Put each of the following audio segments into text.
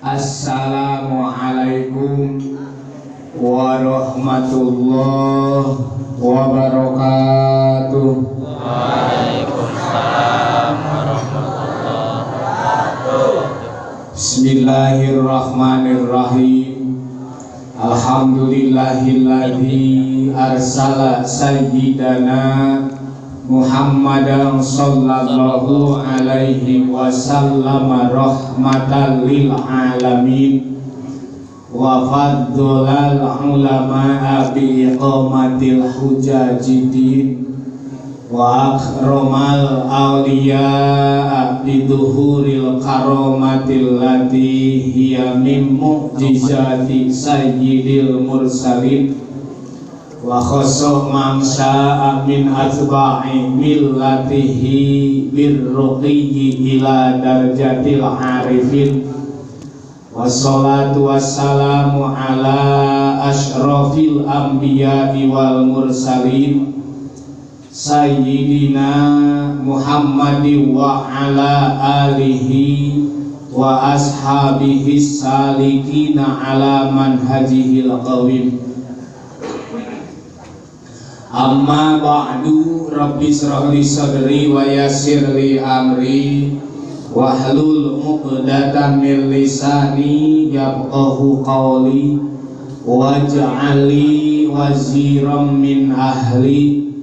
Assalamualaikum warahmatullahi wabarakatuh. Waalaikumsalam warahmatullahi wabarakatuh. Bismillahirrahmanirrahim. Alhamdulillahilladzi arsala sayyidana Muhammadan sallallahu alaihi wasallam rahmatan lil alamin wa faddalal ulama'a bi iqamatil hujajidin wa akramal awliya'a bi dhuhuril karamatil lati hiya min mu'jizati sayyidil mursalin wa khassa man syaa min atba'i millatihi birruqiyyi ila darjatil arifin. Wassalatu wassalamu ala asyrafil anbiya'i wal mursalin sayyidina Muhammadin wa ala alihi wa ashabihi salikina ala manhajihil qawim. Amma ba'du, rabbi shrah li sadri wa yassir li amri wahlul 'uqdatam min lisani yafqahu qawli waj'al li waziran min ahli.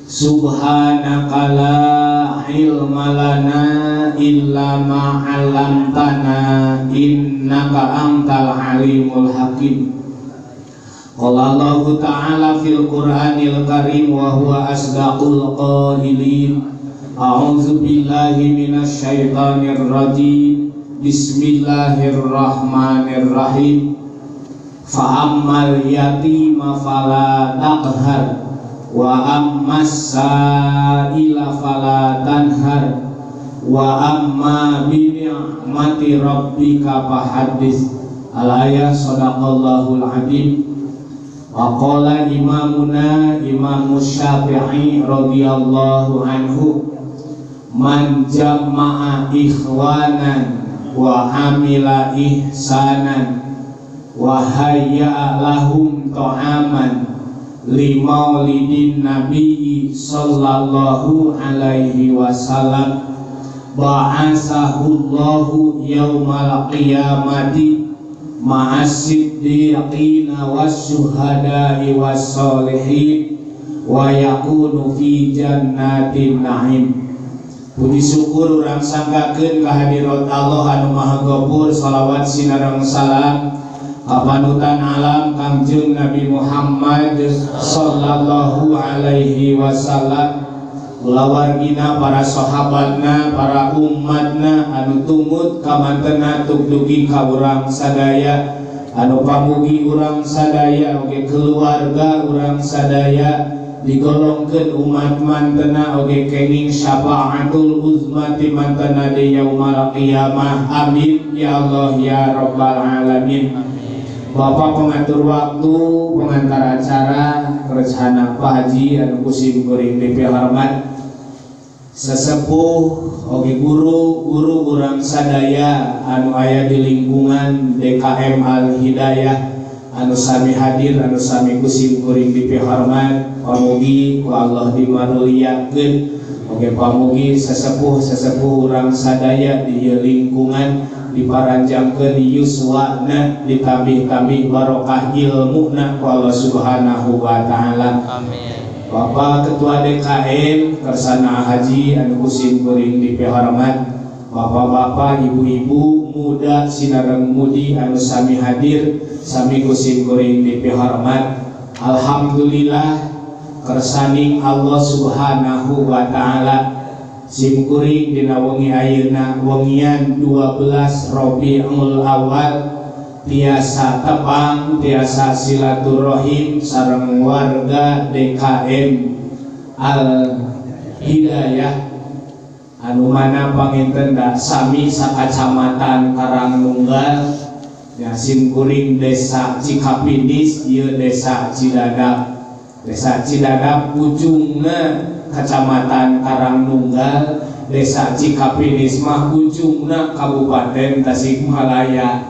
Subhanaka la ilma lana illa ma 'allamtana innaka antal alimul hakim. Qala Allah Ta'ala fil Qur'anil Karim wa huwa asdaqul qailin. A'udzu billahi minasy syaithanir rajim. Bismillahirrahmanirrahim. Fa ammal yatima fala taqhar wa ammas sa'ila fala tanhar wa amma bi ni'mati rabbika fahaddits. Al-ayah. Shadaqallahul adzim. Wa qala imamuna Imam Syafi'i radhiyallahu anhu, man jama'a ikhwanan wa amila ihsanan wa hayya lahum ta'aman li maulidin nabiyyi sallallahu alaihi wasallam ba'asahu Allahu yaumal qiyamati ma'as-siddiqina wasyuhada'i wassolihin wa yakunu fi jannatin na'im. Puji syukur urang sanggakeun kahadirat Allah anu Maha Ghafur. Shalawat sinareng salam kapanutan alam Kangjeng Nabi Muhammad sallallahu alaihi wasallam, lawargina para sahabatna, para umatna anu tumut kamantena tugdugi ka urang sadaya, anu pamugi urang sadaya oge keluarga urang sadaya, digolongkeun umat mantena oge kenging syafaatul uzmati mantena di yaumal qiyamah. Amin ya Allah ya rabbal alamin. Bapak pengatur waktu, pengantar acara, rencana Pak Haji anu kusim kuring DP hormat, sesepuh oge guru urang sadaya anu aya di lingkungan DKM Al Hidayah anu sami hadir, anu sami kusim kuring DP hormat. Pamugi ku Allah dimanuliakeun, oge pamugi sesepuh urang sadaya di lingkungan diparanjangkeun yuswana, ditambih-tambih barokah ilmuna ku Allah Subhanahu wa taala. Amin. Bapak Ketua DKM Kersana Haji anu kusim kuring DP hormat, bapak-bapak, ibu-ibu, muda sinareng mudi anu sami hadir, sami kusim kuring DP hormat. Alhamdulillah kersaning Allah Subhanahu wa taala simkuring dina wengi ayeuna wengian 12 Rabiul Awal tiasa tepang, tiasa silaturahim sareng warga DKM Al Hidayah anu mana panginten da sami sakacamatan Karangnunggal ya simkuring desa Cikapindis ieu desa Cidadap. Desa Cidadap ujungna Kecamatan Karangnunggal, Desa Cikapindis mah ujungna Kabupaten Tasikmalaya.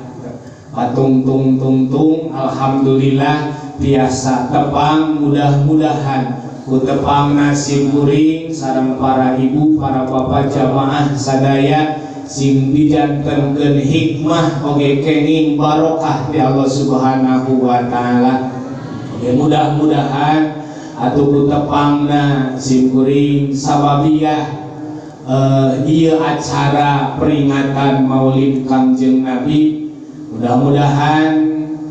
patung tung alhamdulillah biasa tepang mudah-mudahan ku tepang nasi kuring sareng para ibu para bapak jamaah sadaya sing dijantenkeun hikmah oge kenging barokah di Allah Subhanahu wa taala. Mudah-mudahan atuh ku tepangna sim kuring sababiah ieu acara peringatan Maulid Kangjeng Nabi. Mudah-mudahan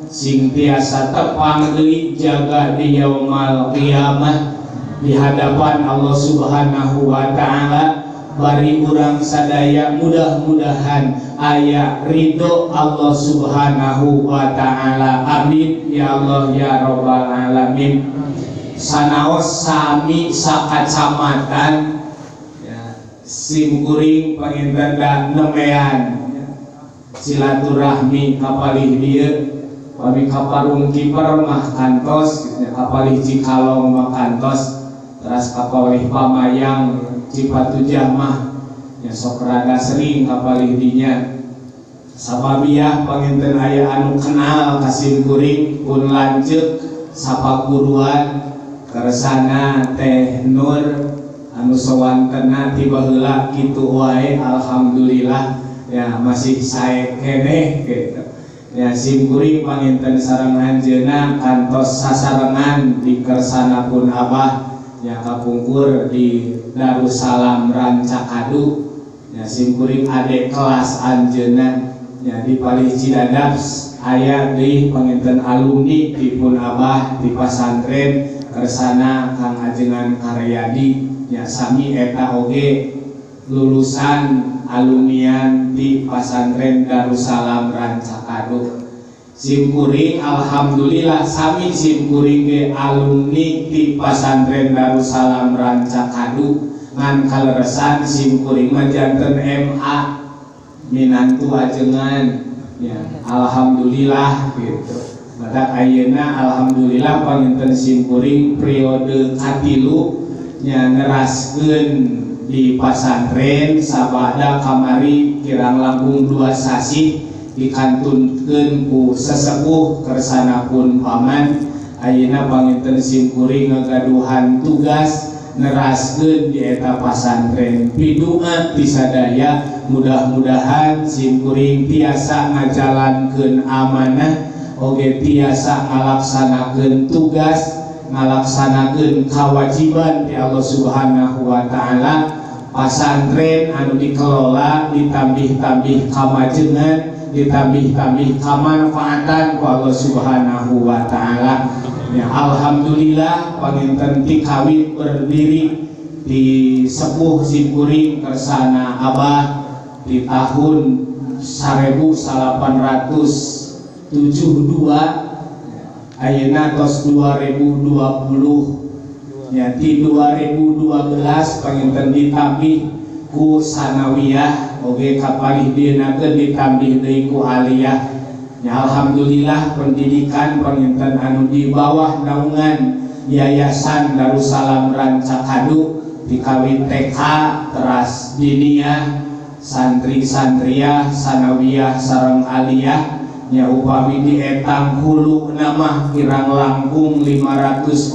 sing tiasa tepang deui jaga di yaumul qiyamah di hadapan Allah Subhanahu wa taala. Bari urang sadaya mudah-mudahan aya ridho Allah Subhanahu wa taala. Amin ya Allah ya rabbal alamin. Sanaos sami sakacamatan sim kuring panginten da nemean silaturahmi kapalih dieu pami kaparung kiper mah kantos kapalih Cikalong mah kantos teras kapalih Pamayang Cipatujah mah ya sok rada sering kapalih dinya sababiah panginten aya anu kenal ka sim kuring pun lanceuk sapaguruan kersana Teh Nur anu sawantena tiba heula kitu wae alhamdulillah ya masih sae keneh gitu. Ya sim kuring panginten sareng anjeunna kantos sasarengan di kersana pun Abah ya kapungkur di Darussalam Rancakadu ya sim kuring ade kelas anjeunna ya di Palih Cidadap aya deui panginten alumni di pun Abah di pasantren kersana Kang Ajengan Karyadi ya sami eta oge lulusan alumnian di pasantren Darussalam Rancakadu. Sim kuring alhamdulillah sami sim kuring ge alumni di pasantren Darussalam Rancakadu ngan kaleresan sim kuring mah janten MA minantu ajengan ya alhamdulillah gitu. Badak ayeuna alhamdulillah panginten sim kuring periode katilu nya neraskeun di pasantren sabada kamari kirang langkung 2 sasi dikantunkeun ku sesepuh kersana pun paman ayeuna panginten sim kuring ngagaduhan tugas neraskeun di eta pasantren pidungan ti sadaya mudah-mudahan sim kuring tiasa ngajalankeun amanah oge tiasa ngalaksanakeun tugas ngalaksanakeun kewajiban di Allah Subhanahu wa taala. Pasantren anu dikelola ditambih-tambih kamajengan ditambih-tambih kamanfaatan ku Allah Subhanahu wa taala. Ya alhamdulillah panginten ti kawit berdiri di sepuh sim kuring kersana Abah di tahun 1872 ayeuna tos 2020 ya di 2012 panginten ditambih ku sanawiyah oge kapalih dienakeun ditambih deui ku aliyah ya alhamdulillah pendidikan panginten anu di bawah naungan Yayasan Darussalam Rancakadu dikawin TK teras diniyah santri-santriyah sanawiyah sareng aliyah nya upami di etang hulu nama kirang langkung 540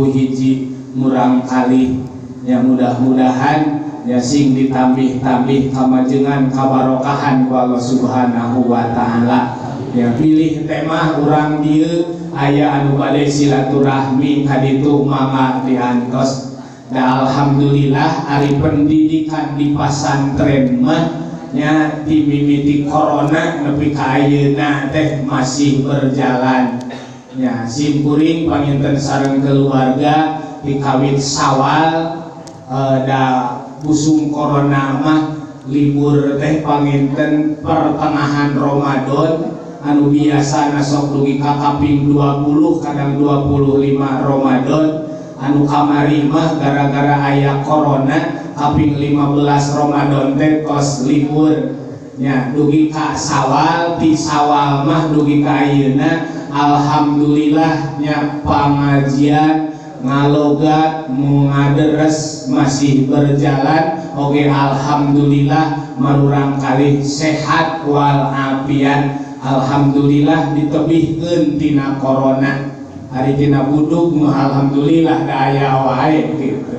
hiji murang kali ya mudah-mudahan ya sing ditambih-tambih kamajengan kabarokahan ku Allah Subhanahu wa taala ya pilih tema urang dieu aya anu bade silaturahmi kaditu mangga diantos da alhamdulillah ari pendidikan di pasantren mah nya di mimiti corona nepi ka ayeuna teh masih berjalan ya sim kuring panginten sareng keluarga dikawin Sawal da busung corona mah libur teh panginten pertengahan Ramadan anu biasa sok dugi ka kaping 20 kadang 25 Ramadan anu kamari mah gara-gara aya corona kaping 15 Ramadan teh tos libur nya dugi ka Sawal ti Sawal mah dugi ka ayeuna alhamdulillah nya pangajian ngalogat ngaderes masih berjalan oge alhamdulillah marurang kali sehat wal afiat alhamdulillah ditebihkeun tina corona. Hari tina budug mah alhamdulillah daya wae gitu.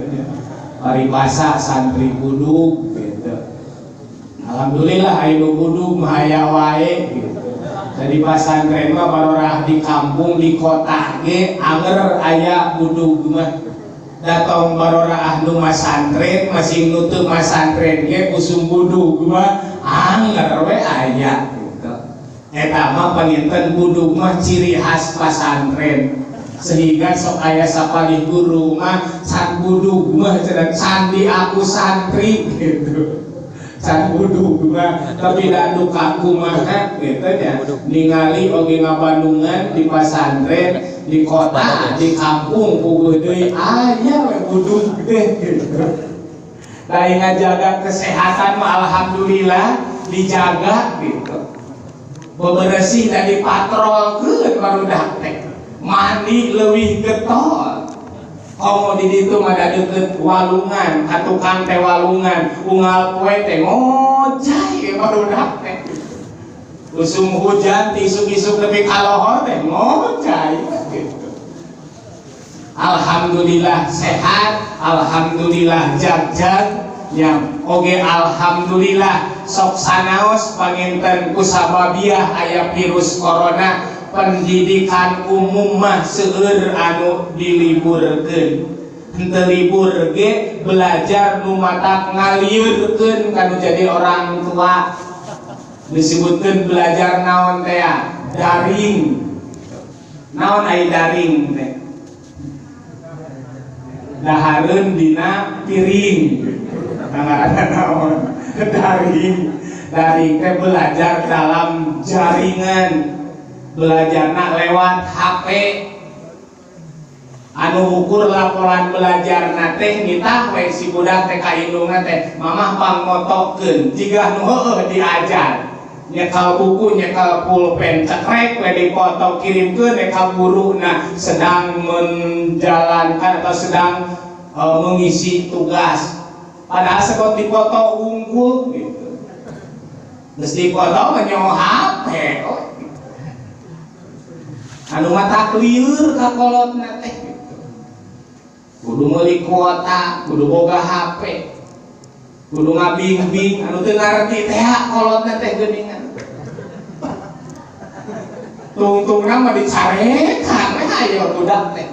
Paribasa santri budug gitu. Alhamdulillah anu budug mah aya wae gitu. Jadi pasantren mah barorah di kampung di kota ge anger aya budug mah. Datang barorah nu masantren masih nutup masantren ge kusum budug mah anger we aya gitu. Eta mah panginten budug mah ciri khas pasantren. Sehingga sok aya sapalih guru mah can budug mah can di aku santri gitu. Can budug mah tapi dadu kaku mah gitu nya ningali oge ngabandungan di pasantren di kota di kampung puguh deui aya we budug teh gitu. Lain ngajaga kesehatan mah alhamdulillah dijaga gitu. Bebersih dan dipatrolkeun barudak teh mandi leuwih getol. Komo di ditu mah da deukeut walungan, ka tukang teh walungan, unggal poe teh ngojay barudak teh. Usum hujan ti isuk-isuk nepi ka lohor teh ngojay gitu. Alhamdulillah sehat, alhamdulillah jag-jag, yang oge alhamdulillah sok sanaos panginten kusababiah aya virus corona. Pendidikan umum mah seueur anu diliburkeun. Henteu libur ge belajar nu matak ngaliurkeun kanu jadi orang tua. Disebutkeun belajar naon teh daring. Naon aya daring teh? Dahareun dina piring. Ngaranna naon? Daring. Daring teh belajar dalam jaringan. Belajarna lewat HP. Anu ukur laporan belajarna teh nitah we si budak teh ka indungna teh mamah pangmotokeun jiga nu heueuh diajar nyekal buku nyekal pulpen cekrek we dipoto kirimkeun ka guruna sedang menjalankan atau sedang mengisi tugas padahal sekot dipoto unggul gitu geus dipoto nyaho HP anu mata lieur ka kolotna teh kudu meuli kuota kudu boga HP kudu ngabing-bing anu teu ngarti teh kolotna teh geuningan tungtungna mah dicarekan we aya budak teh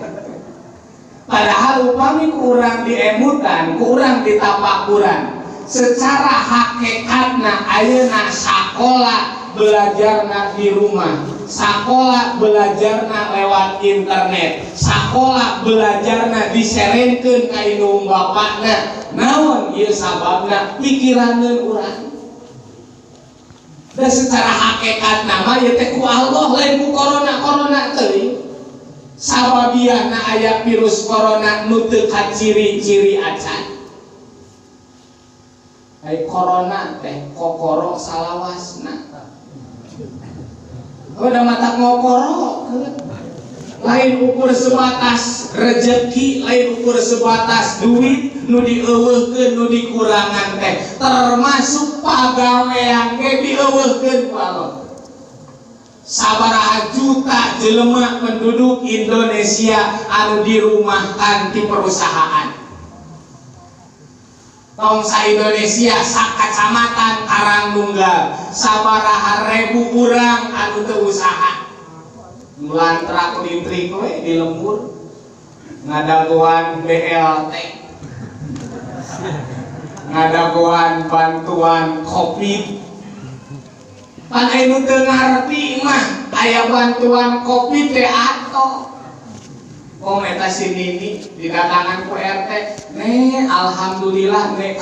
padahal upami ku urang diemutan ku urang ditapakuran secara hakikatna ayeuna sakola belajarna di rumah, sakola belajarna lewat internet, sakola belajarna diserenkeun ka indung bapakna. Naon ieu sababna? Pikiraneun urang. Da secara hakikatna mah ieu teh ku Allah lain ku corona teuing. Sababiahna aya virus corona nu teu kaciri-ciri acan. Ai corona teh kokoro salawasna. Udah mata ngokoro lain ukur sebatas rezeki lain ukur sebatas duit nu dieuweuhkeun nu dikurangan teh termasuk pagawean ge dieuweuhkeun ku Allah. Sabaraha juta jelema penduduk Indonesia anu dirumahkan di perusahaan tong sa Indonesia sak kacamatan Karangnunggal sabaraha ribu urang anu teu usaha nglantrak listrik we di lembur ngadagoan BLT ngadagoan bantuan Covid pan anu teu ngarti mah aya bantuan Covid teh ato eta sinini didatangan ku RT ne alhamdulillah ne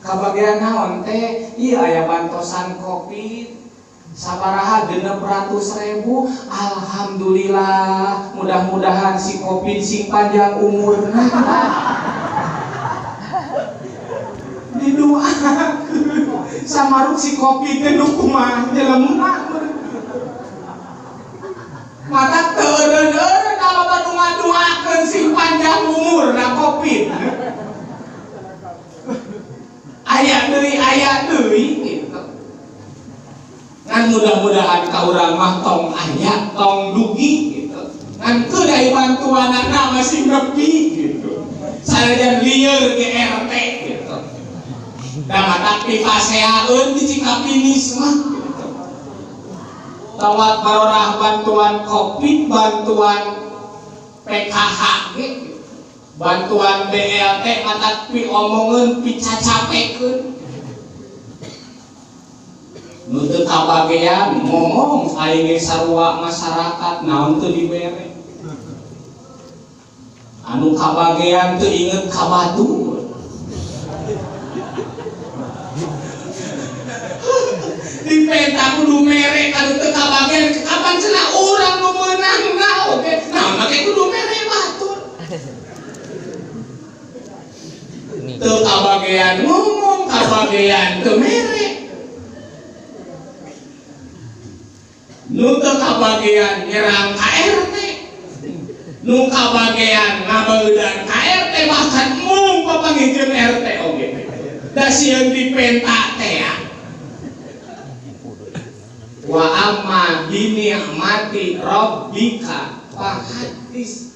kabagian naon teh ieu aya bantosan Covid sabaraha 600.000 alhamdulillah mudah-mudahan si Covid sing panjang umurna didoakeun samaruk si Covid teh nu kumaha jelema mata teureun kalau batu ngaduakeun sing panjang umur na Covid aya deui gitu Kan mudah-mudahan ka urang mah tong aya tong dugi gitu. Kan teu dai bantuanana masih nepi gitu. Sanajan lieur ke RT gitu. Da matak pipaseaeun di Cikapinis mah gitu. Tawat barorah bantuan Covid, bantuan PKH gitu. Bantuan BLT matak pi omongeun pi cacapekeun. Nu teu kabagean ngomong aing ge sarua masyarakat naon teu dibere. Anu kabagean teu inget ka batu. Dipenta kudu mere kanu teu kabagean kapan cenah urang nu meunang naon ge. Naon make kudu mere batur. Teu kabagean ngomong, kabagean teu mere. Nu teu kabagean nyerang KRT, nu kabagean ngabeudang KRT bahkan mung papangikeun RT oge. Da sieun dipenta teh ya. Wa amma bi ni'mati rabbika fahaddits.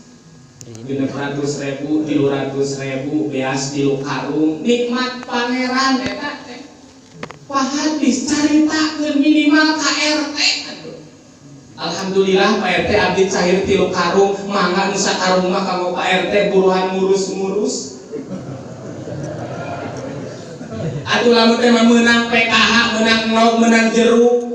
600.000, 300.000 beas di karung nikmat pangeran eta teh. Fahaddits caritakeun minimal KRT. Alhamdulillah Pak RT abdi cair 3 karung mangga nu sakarung mah kanggo Pak RT buruhan ngurus-ngurus. Atuh lamun teh meunang PKH, meunang nog, meunang jeruk.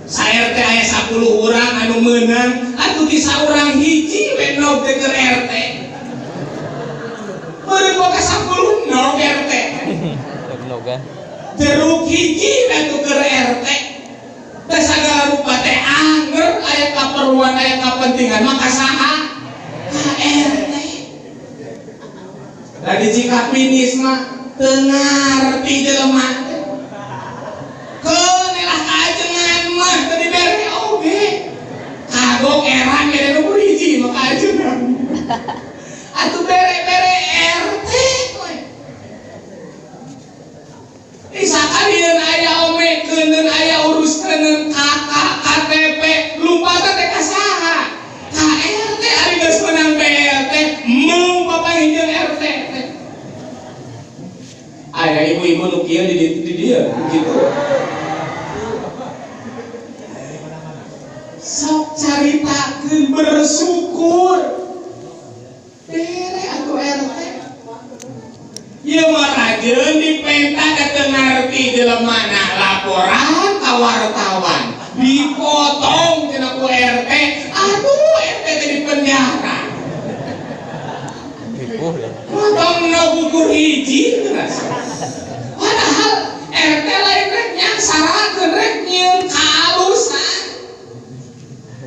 Sa RT aya 10 urang anu meunang, atuh ti saurang hiji we nog teh keur RT. Meureun boga 10 nog RT. Nogan. Jeruk hiji we atuh keur RT. Da sagala rupa teh anger aya kaperluan aya kapentingan maka saha KRT. Da di Cikapinis mah teu ngarti jelema teh. Keunelah kaajengan mah teu dibere oge. Kagok erang ge nu hiji mah kaajengan. Atuh bere-bere RT we. Sakalian aya omekeun aya uruskeun kakak KTP lupa teh ka saha KRT ari geus menang BLT mung papangikeun RT teh. Aya ibu-ibu nu kieu di dieu kitu. Sok caritakeun bersyukur bere atuh RT. Ieu mah rajeun dipenta da teu ngarti jelemana laporan ka wartawan dipotong cenah ku RT. Aduh RT teh di penjara. Potong na gugur hiji geus. Padahal RT lain rek nyangsarakeun rek nyieun kaalusan.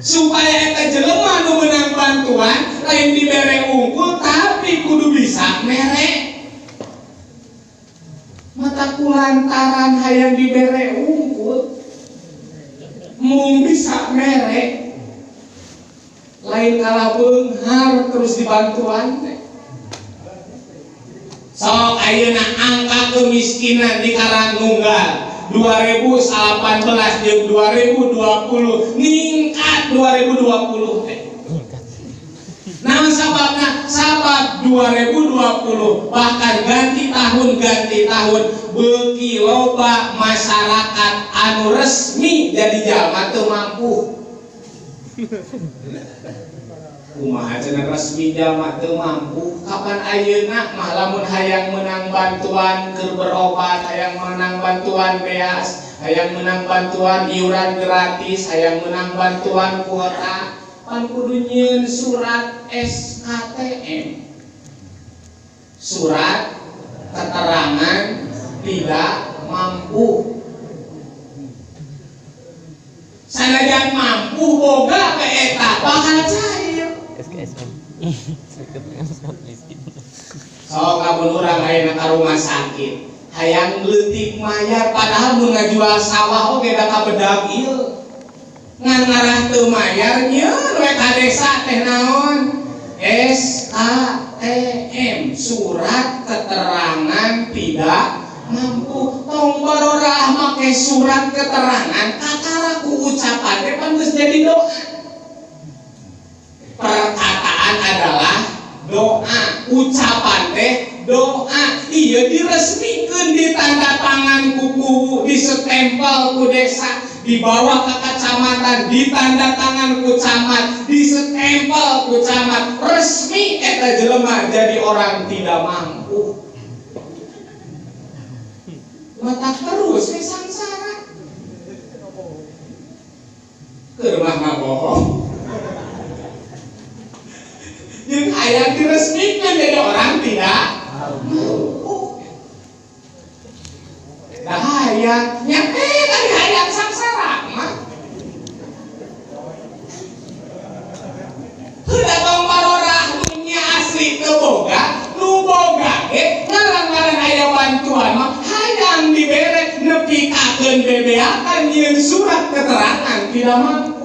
Supaya eta jelema nu meunang bantuan lain dibere unggul tapi kudu bisa mere. Mata kulantaran hayang dibere unggul mung bisa mere lain kala beunghar terus dibantuan teh. Sok ayeuna angka kemiskinan di Karangnunggal 2018 jeung 2020 ningkat 2020 teh. Namun sababna sabab 2020 bahkan ganti tahun beuki loba masyarakat anu resmi jadi jalma teu mampu. Kumaha cenah resmi jalma teu mampu? Kapan ayeuna mah lamun hayang menang bantuan keur berobat, hayang menang bantuan beas, hayang menang bantuan iuran gratis, hayang menang bantuan kuota pan kudu nyieun surat SKTM, surat keterangan tidak mampu. Sanajan mampu boga ke eta bakal cair. SKSM. Sok lamun urang ayeuna ka rumah sakit hayang leutik mayar padahal mun ngajual sawah oge da kabedag ieu. Ngan ngarah teu mayar nyieun we ka desa teh naon? SKTM, surat keterangan tidak mampu. Tong barorah make surat keterangan ka jadi doa. Perkataan adalah doa, ucapan teh doa. Iya diresmikan, ditanda tangan kuku, disestempel ku desa, dibawa ke kecamatan, ditanda tangan ku camat, disestempel ku camat, resmi eta jelema jadi orang tidak mampu. Mata terus we sangsara. Keur mah ngabohong. Yang hayang diresmikan jadi orang tidak mampu. Nah hayangnya tadi hayang sangsara mah. Heuda tong barorah dunia asli teu boga, nu boga ge ngaran-ngaran aya bantuan mah hayang dibere nepikakeun bebeakan nyeun surat keterangan tidak mampu.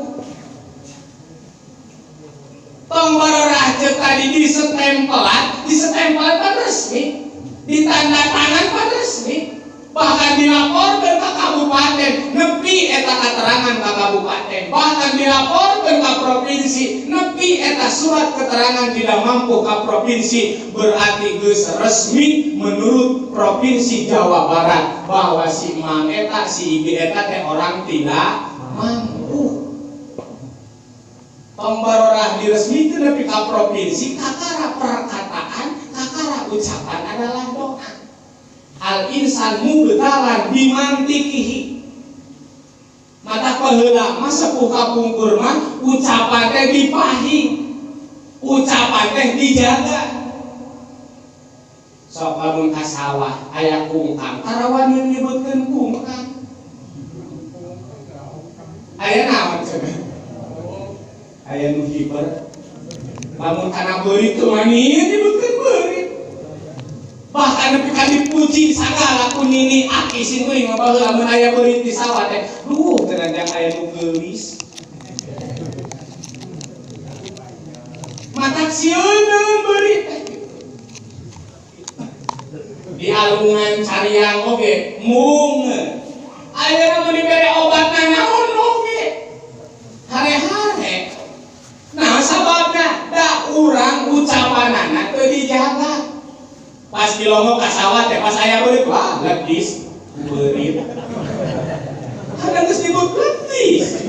Tong barorah ceuk tadi disetempelan pan resmi, ditanda tangan pan resmi, bahkan dilaporkan ke kabupaten, nepi eta keterangan ke kabupaten, bahkan dilaporkan ke provinsi, nepi eta surat keterangan tidak mampu ke provinsi, berarti geus resmi menurut provinsi Jawa Barat bahwa si Mang eta, si Ibi eta teh orang tidak mampu. Tong barorah diresmikan nepi ka provinsi, kakara perkataan, kakara ucapan adalah doa. Al insan mubtalan bimantikihi. Mata paheula mah sepuh kapungkur mah ucapan teh dipahi, ucapan teh dijaga. Sok lamun ka sawah aya kungkang, karawan yang nyebutkeun kungkang. Aya naon cenah? Aya nu hiper. Lamun kana beurit teu manin dibutkeun beurit. Bahkan nepi ka dipuji sagala ku nini aki sing geuning mah baheula mun aya beurit di sawah teh. Duh, teranjang aya nu geulis. Matak sieun beurit teh. Di alungan cariang oge mung. Aya nu dibere obatna naon oge. Hare-hare. Nah sababna da urang ucapanana teu dijaga. Pas dilongok ka sawah teh pas aya beurit wah ledis beurit. Kadang geus dibut ledis.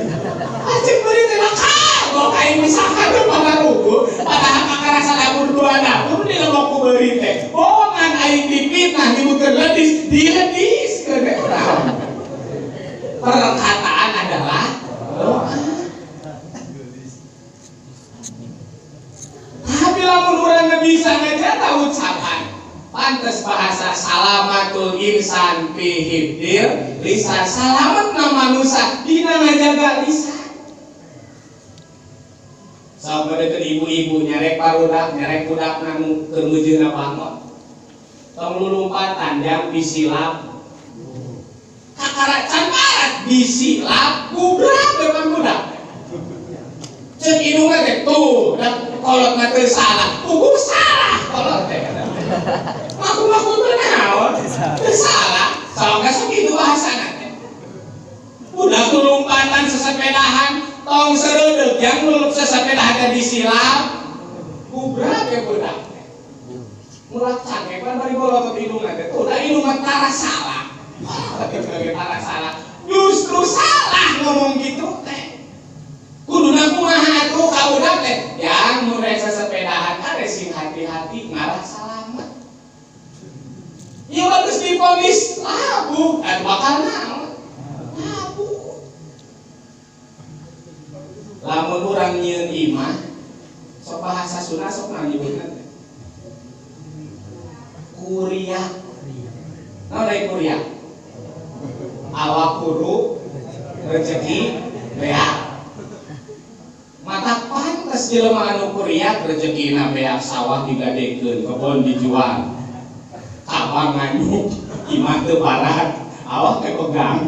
Ajeng beurit teh kagok kain misalkan teh pangarugu padahal kakarasa dapur dua dapur dilongok ku beurit teh. Bohongan aing dipitnah dibutkeun ledis, dilediskeun urang. Perkataan adalah doa. Tapi lamun urang bisa ngajaga ucapan, pantes bahasa salamatul insan fi hifdzil lisan, salametna manusia dina ngajaga lisan. Sabade teh ibu-ibu nyarek barudak, nyarek budakna nu keur meujeunna bangot. Tong lulumpatan jang bisilap. Kakara can barat bisilap budak depan budak. Cek indungna teh tuh, dan kolot mah teu salah, tubuh salah kolot teh. Maku teu naon, teu salah, soalnya sakitu bahasana teh. Budak lompatan sesepedahan, tong sereudeuh yang lulup sesepedahan teh disilap, budak ya budak teh. Mulak canggih pan bari bolotot indungna teh, tuh da indung mah tara salah. Tara salah, justru salah ngomong gitu teh. Kuduna kumaha atuh ka budak teh yang mun rek sesepedahan ade sing hati-hati ngarah salamet. Ieu geus diponis labuh, bakal naon? Labuh. Lamun urang nyieun imah, sok bahasa Sunda sok nyebutna teh. Kuriak. Naon deui kuriak? Awak kuru rezeki beak. Mata pantes jelema anu kuriak rezekina beak sawah digadekeun, kebon dijual. Abang nganyuk, imah teu barat, awak teh pegang.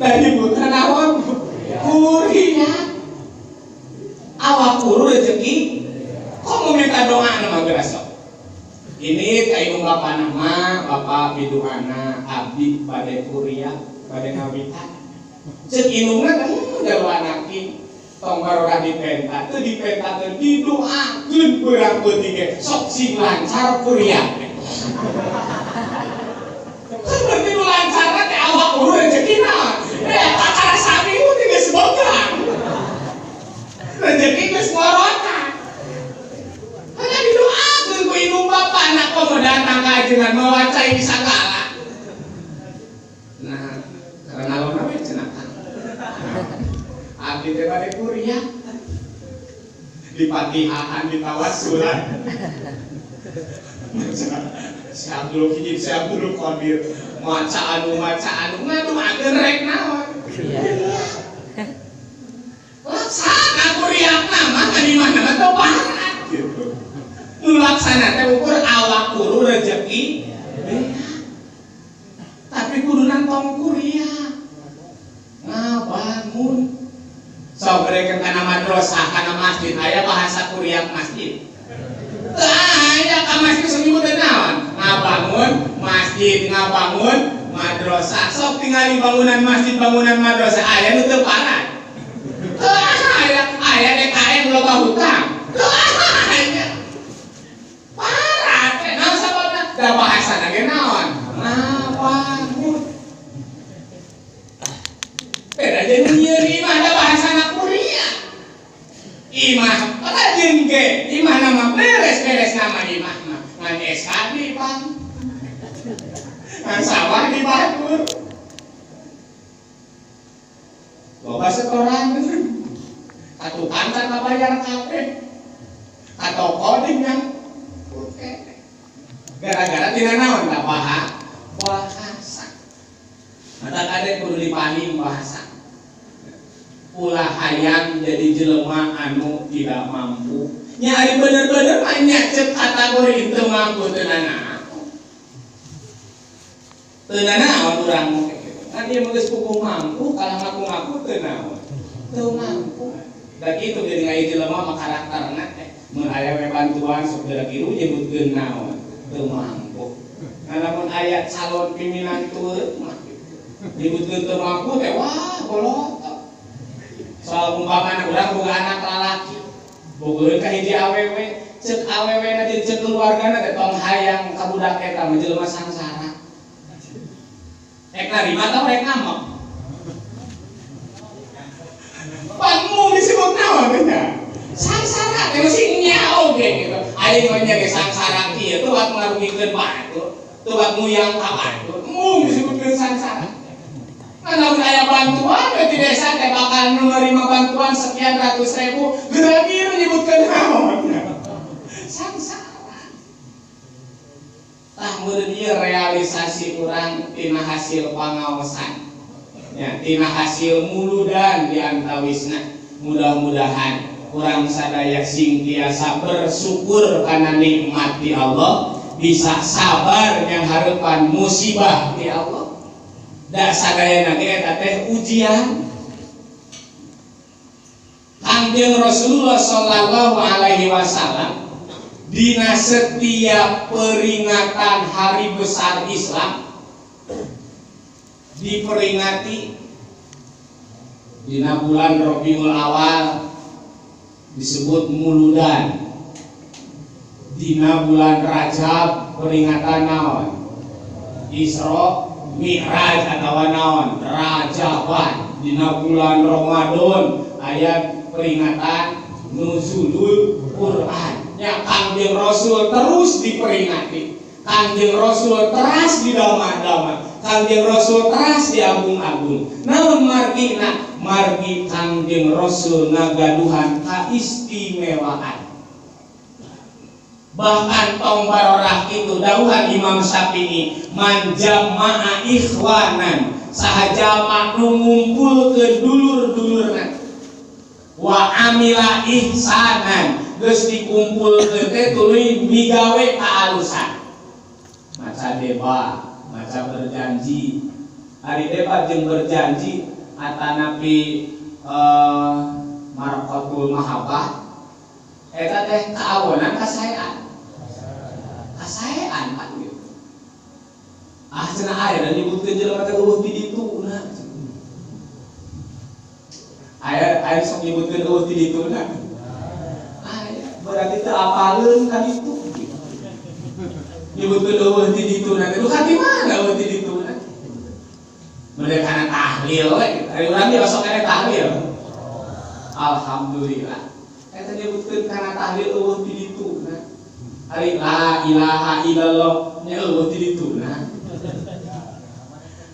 Da dibutuhan naon? Kuriak. Awak kuru rezeki, kok mau minta doa nama geus sok. Ini ka indung bapa nama, bapa biduana abdi bade kuriak, bade ngawitan. Cek inungna jalwanaki tong barokah dipenta teu dipenta teu didoakeun beurang peuting ge sok sing lancar kuliah. Seperti nu lancar teh awak urang rezekina. Kakara sami ku teh geus bogang. Rezeki geus ngorotan. Hanya didoakeun ku inung bapa anak komo datang ka ajengan mawacai sagala. Nah, karena lawan we cenah. Abdi teh bade kuliah. Di Patihaan di tawassulan. Si Abdul Hidin, si Abdul Qadir maca anu ngadu ageun rek naon. Laksana kuriakna mah di mana teu barat gitu. Nu laksana teh ukur awak guru rezeki. Tapi kudu nantong kuliah. Ngabangun. Sok rekeun kana madrasah, kana masjid aya bahasa kuriak masjid. Aya ka masjid seminggu teh naon? Ngabangun masjid, ngabangun madrasah. Sok tingali bangunan masjid, bangunan madrasah aya nu teu parat. Aya DKM loba hutang. Aya. Parat teh naon sababna? Da bahasana ge naon? Ngabangun. Beda jeung nyieun imah da bahasana kuliah. Imah rajin ge, imah nama beres-beres nama imah mah. Ngan SKD Bang. Ngan sawah di batur. Loba setoran. Katukang kan kabayar kabeh. Katoko dengan oke. Gara-gara tina naon da bahasa. Mata kade kudu dipahim bahasa. Ulah hayang jadi jelema anu tidak mampu. Nya ari bener-bener mah nyacet kategori teu mampu teu nanaon. Teu nanaon urang mah kitu. Kan ieu mah geus kuku mampu, kalah ngaku-ngaku teu naon. Teu mampu. Da kitu jadi ngai jelema mah karakterna teh mun aya we bantuan sok geura kiru nyebutkeun naon. Teu mampu. Nah, lamun aya calon pimpinan teu mah nyebutkeun teu mampu teh wah bolot. Soal umpamana urang boga anak lalaki bogeun ka hiji awewe ceuk awewena jeung ceuk keluargana teh tong hayang ka budak eta mah jelema sangsara rek narima tah rek ngambek panmu disebut naon nya sangsara teh sing nya oge gitu aing mah nya ge sangsara kieu teu wat ngarugikeun batur teu wat nguyang ka batur mung disebutkeun sangsara. Kalau saya bantuan di desa teh bakal menerima bantuan sekian ratus ribu, geragi menyebutkan naon. Sangsara. Tah mun ieu realisasi urang tina hasil pangaosan. Ya, tina hasil muludan di antawisna. Mudah-mudahan urang sadaya sing tiasa bersyukur kana nikmat di Allah, bisa sabar yang harapan musibah di Allah. Da sadayana ge eta teh ujian. Kanjeng Rasulullah sallallahu alaihi wasallam dina setiap peringatan hari besar Islam diperingati dina bulan Rabiul Awal disebut muludan. Dina bulan Rajab peringatan naon? Isra Mi'raj atawa naon Rajaban. Dina bulan Ramadan ayat peringatan nuzulul Quran. Ya Kanjeng Rasul terus diperingati. Kanjeng Rasul terus didama-dama. Kanjeng Rasul terus diagung-agung. Namun margina margi Kanjeng Rasul nagaduhan kaistimewaan. Bahkan tong barorah itu dawuhan Imam Syafi'i man jama'a ikhwanan sahaja maknu ngumpulkeun dulur-dulurna wa amila ihsanan geus dikumpulkeun teh tuluy migawe kaalusan maca deba maca berjanji ari deba jeung berjanji atanapi marqatul mahabbah eta teh kaawonan kasaean kasaean kan gitu. Cenah aya dan nyebutkeun jelema teh eueuh di ditu nah. aya sok nyebutkeun eueuh ti dituna. Berarti teu apaleun ka ditu. Nyebutkeun eueuh ti dituna teh ka di mana eueuh ti dituna? Mereka kana tahlil we, ari urang ge sok kana tahlil. Alhamdulillah. Eta nyebutkeun kana tahlil eueuh ti dituna. Ari la ilaha illallah nya eueuh ti dituna.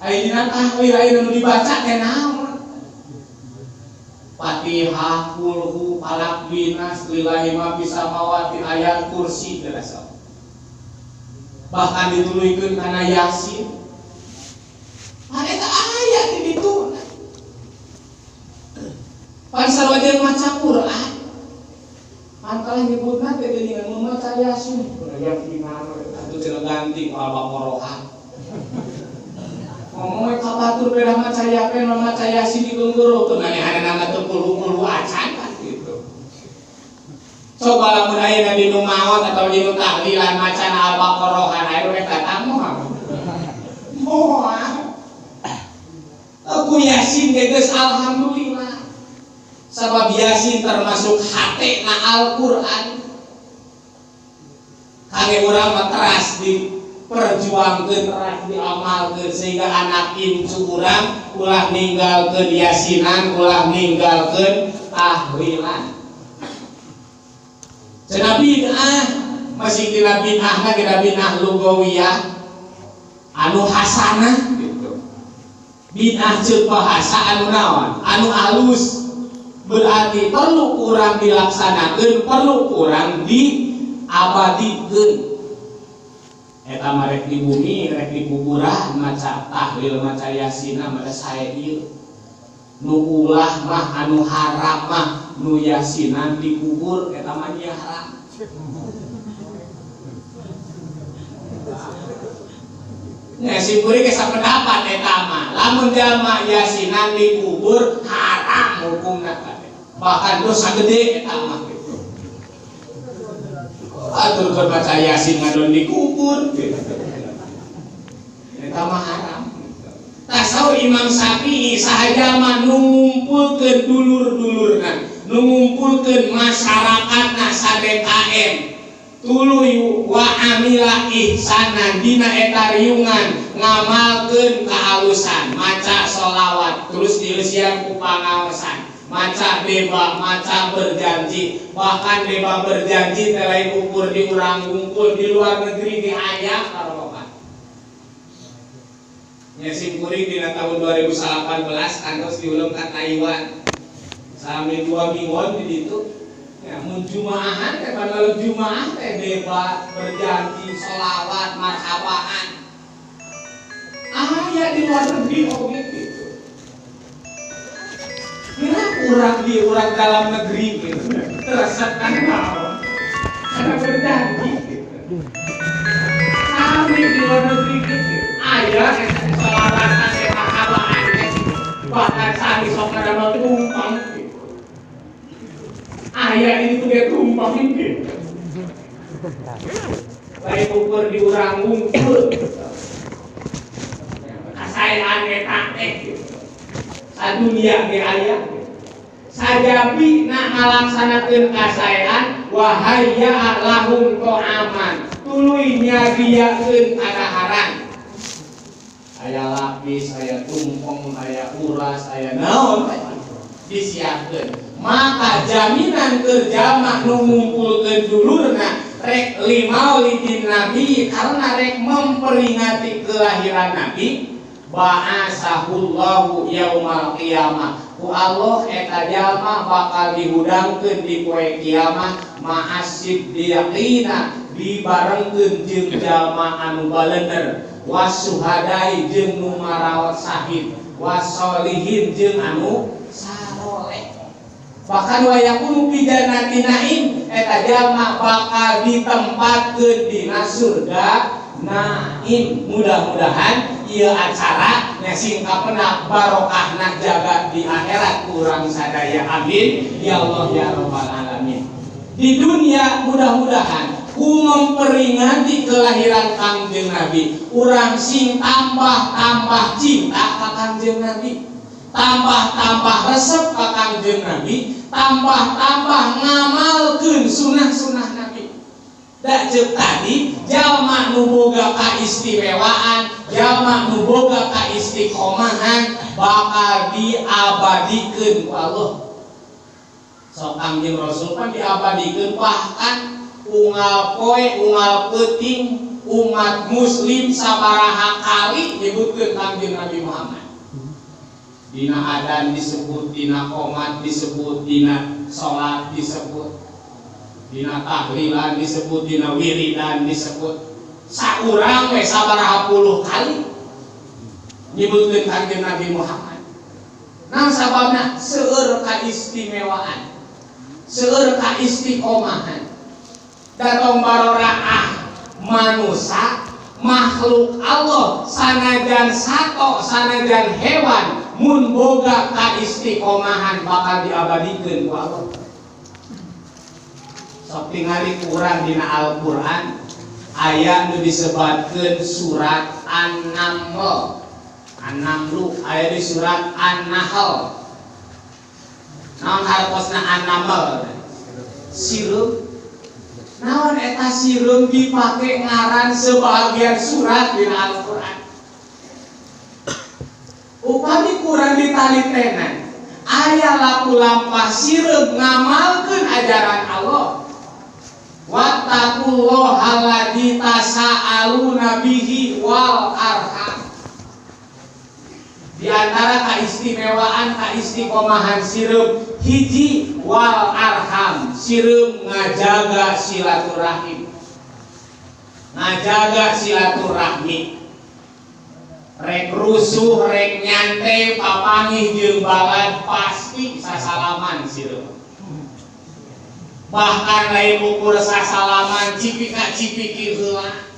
Ari dina tahlil aya nu dibaca teh naon? Fatihah, kulhu, falak, binas, lillahi ma fis samawati, ayat kursi terasa. Bahkan dituluykeun kana Yasin. Eta aya di ditu. Pan sarojeng maca Quran. Angkalah nyebutna teh geuningan maca Yasin. Yang imam atuh cenah ganti al-Baqarah. Ngomong kabatur beda maca Yasin maca Yasin di geunggeureun teu manehna nama teu puluh-puluh acan gitu. Coba lamun aya di nu maot atau di nu tahlilan maca al-Baqarah aya rek datang moal. Moal. Aku Yasin geus alhamdulillah. Sabab Yasin termasuk hatena Al-Qur'an. Kangge urang mah teras di perjuangkeun teras diamalkeun sehingga anak incu urang ulah ninggalkeun Yasinan, ulah ninggalkeun tahlilan. Cenah bid'ah masih tina bid'ah na bid'ah lugawiyah anu hasanah gitu. Bid'ah ceuk bahasa anu naon? Anu alus. Berarti perlu kurang dilaksanakeun, perlu kurang diabadikeun. Eta mah rek di bumi, rek di kuburan maca tahlil, maca Yasinna mah sae ieu. Nu ulah mah anu haram mah nu Yasinan dikubur eta mah nya haram. Nya simpuri ge sapendapat eta mah. Lamun jalma Yasinan dikubur haram hukumna teh. Bahkan dosa gede eta mah. Atur keur baca Yasin ngadon dikubur eta mah haram. Tasawur Imam Syafi'i sahaja mah nu ngumpulkeun dulur-dulurna, nu ngumpulkeun masyarakatna sadekaen tuluy wa amila ihsanan dina eta riungan ngamalkeun kaalusan maca sholawat terus dieusian ku pangaosan maca beba, maca berjanji, bahkan beba berjanji lain ukur di urang ngumpul di luar negeri di hayang karokan. Nya simkuring dina tahun 2018 kantos diulung ka Taiwan. Sami 2 mingguan di ditu. Ya mun jumaahan teh padahal jumaah teh beba berjanji, sholawat, marhabaan. Aya di luar negeri oge gitu. Kira kurang di orang dalam negeri gitu, teresetkan naon, karena berjanji gitu. Kami di luar negeri gitu, ayah sholawat kasih marhabaan gitu, bahkan sami sok ngadamel tumpang gitu. Ayah ini tuh dia tumpang gitu. Lain ukur di urang ngumpul, kasayaan eta teh gitu. Sadunia ge aya sajabi na ngalaksanakeun kasaean wahaya lahum ta'aman tuluy nyadiakeun kadaharan aya lapis aya tumpeng aya uras aya naon disiapkeun maka jaminan kerja mah nu ngumpulkeun dulurna rek limaulidin nabi karena rek memperingati kelahiran nabi ba'asahullahu yaumal qiyamah ku Allah eta jalma bakal dihudangkeun di poe kiamat ma'asib diaqina dibarengkeun jeung jalma anu balener wasuhadai jeung nu marawat syahid wasolihin jeung anu saleh bahkan wayakunu fi jannati naim eta jalma bakal ditempatkeun dina surga naim. Mudah-mudahan ieu acara nya singkapna barokahna jaga di akhirat kurang sadaya amin ya Allah ya rabbal alamin. Di dunia mudah-mudahan ku memperingati kelahiran Kangjeng Nabi urang sing tambah-tambah cinta ka Kangjeng Nabi tambah-tambah resep ka Kangjeng Kanjeng Nabi tambah-tambah ngamalkeun sunah-sunah Nabi. Da ceuk tadi jalma nu boga kaistimewaan, jalma nu boga kaistiqomahan bakal diabadikeun ku Allah. Sok Kangjeng Rasul kan diabadikeun, bahkan unggal poe unggal peuting umat muslim sabaraha kali nyebutkeun Kangjeng Nabi Muhammad. Dina adzan disebut, dina qomat disebut, dina salat disebut, dina tahlilan disebut, dina wiridan disebut. Saurang we sabaraha puluh kali nyebutkeun Kangjeng Nabi Muhammad. Nah sababna seueur kaistimewaan, seueur kaistiqomahan. Datang baroraah manusia makhluk Allah sanajan sato sanajan hewan mun boga kaistiqomahan bakal diabadikeun ku Allah. Sok tingali urang dina Al-Qur'an aya nu disebutkeun surat An-Naml. An-Naml aya di surat An-Nahl. Naon hartosna An-Naml? Sirup. Naon eta sireum dipake ngaran sebagian surat dina Al-Qur'an. Upami kurang ditalitenan aya laku lampah sireum ngamalkeun ajaran Allah. Wattaqullaha alladzi tasaaluna bihi wal arham. Di antara kaistimewaan kaistiqomahan sireum hiji wal arham, sireum ngajaga silaturahim. Ngajaga silaturahmi. Rek rusuh, rek nyantai, papangih jeung balad pasti sasalaman sireum. Bahkan lain ukur sasalaman cipika-cipiki heula.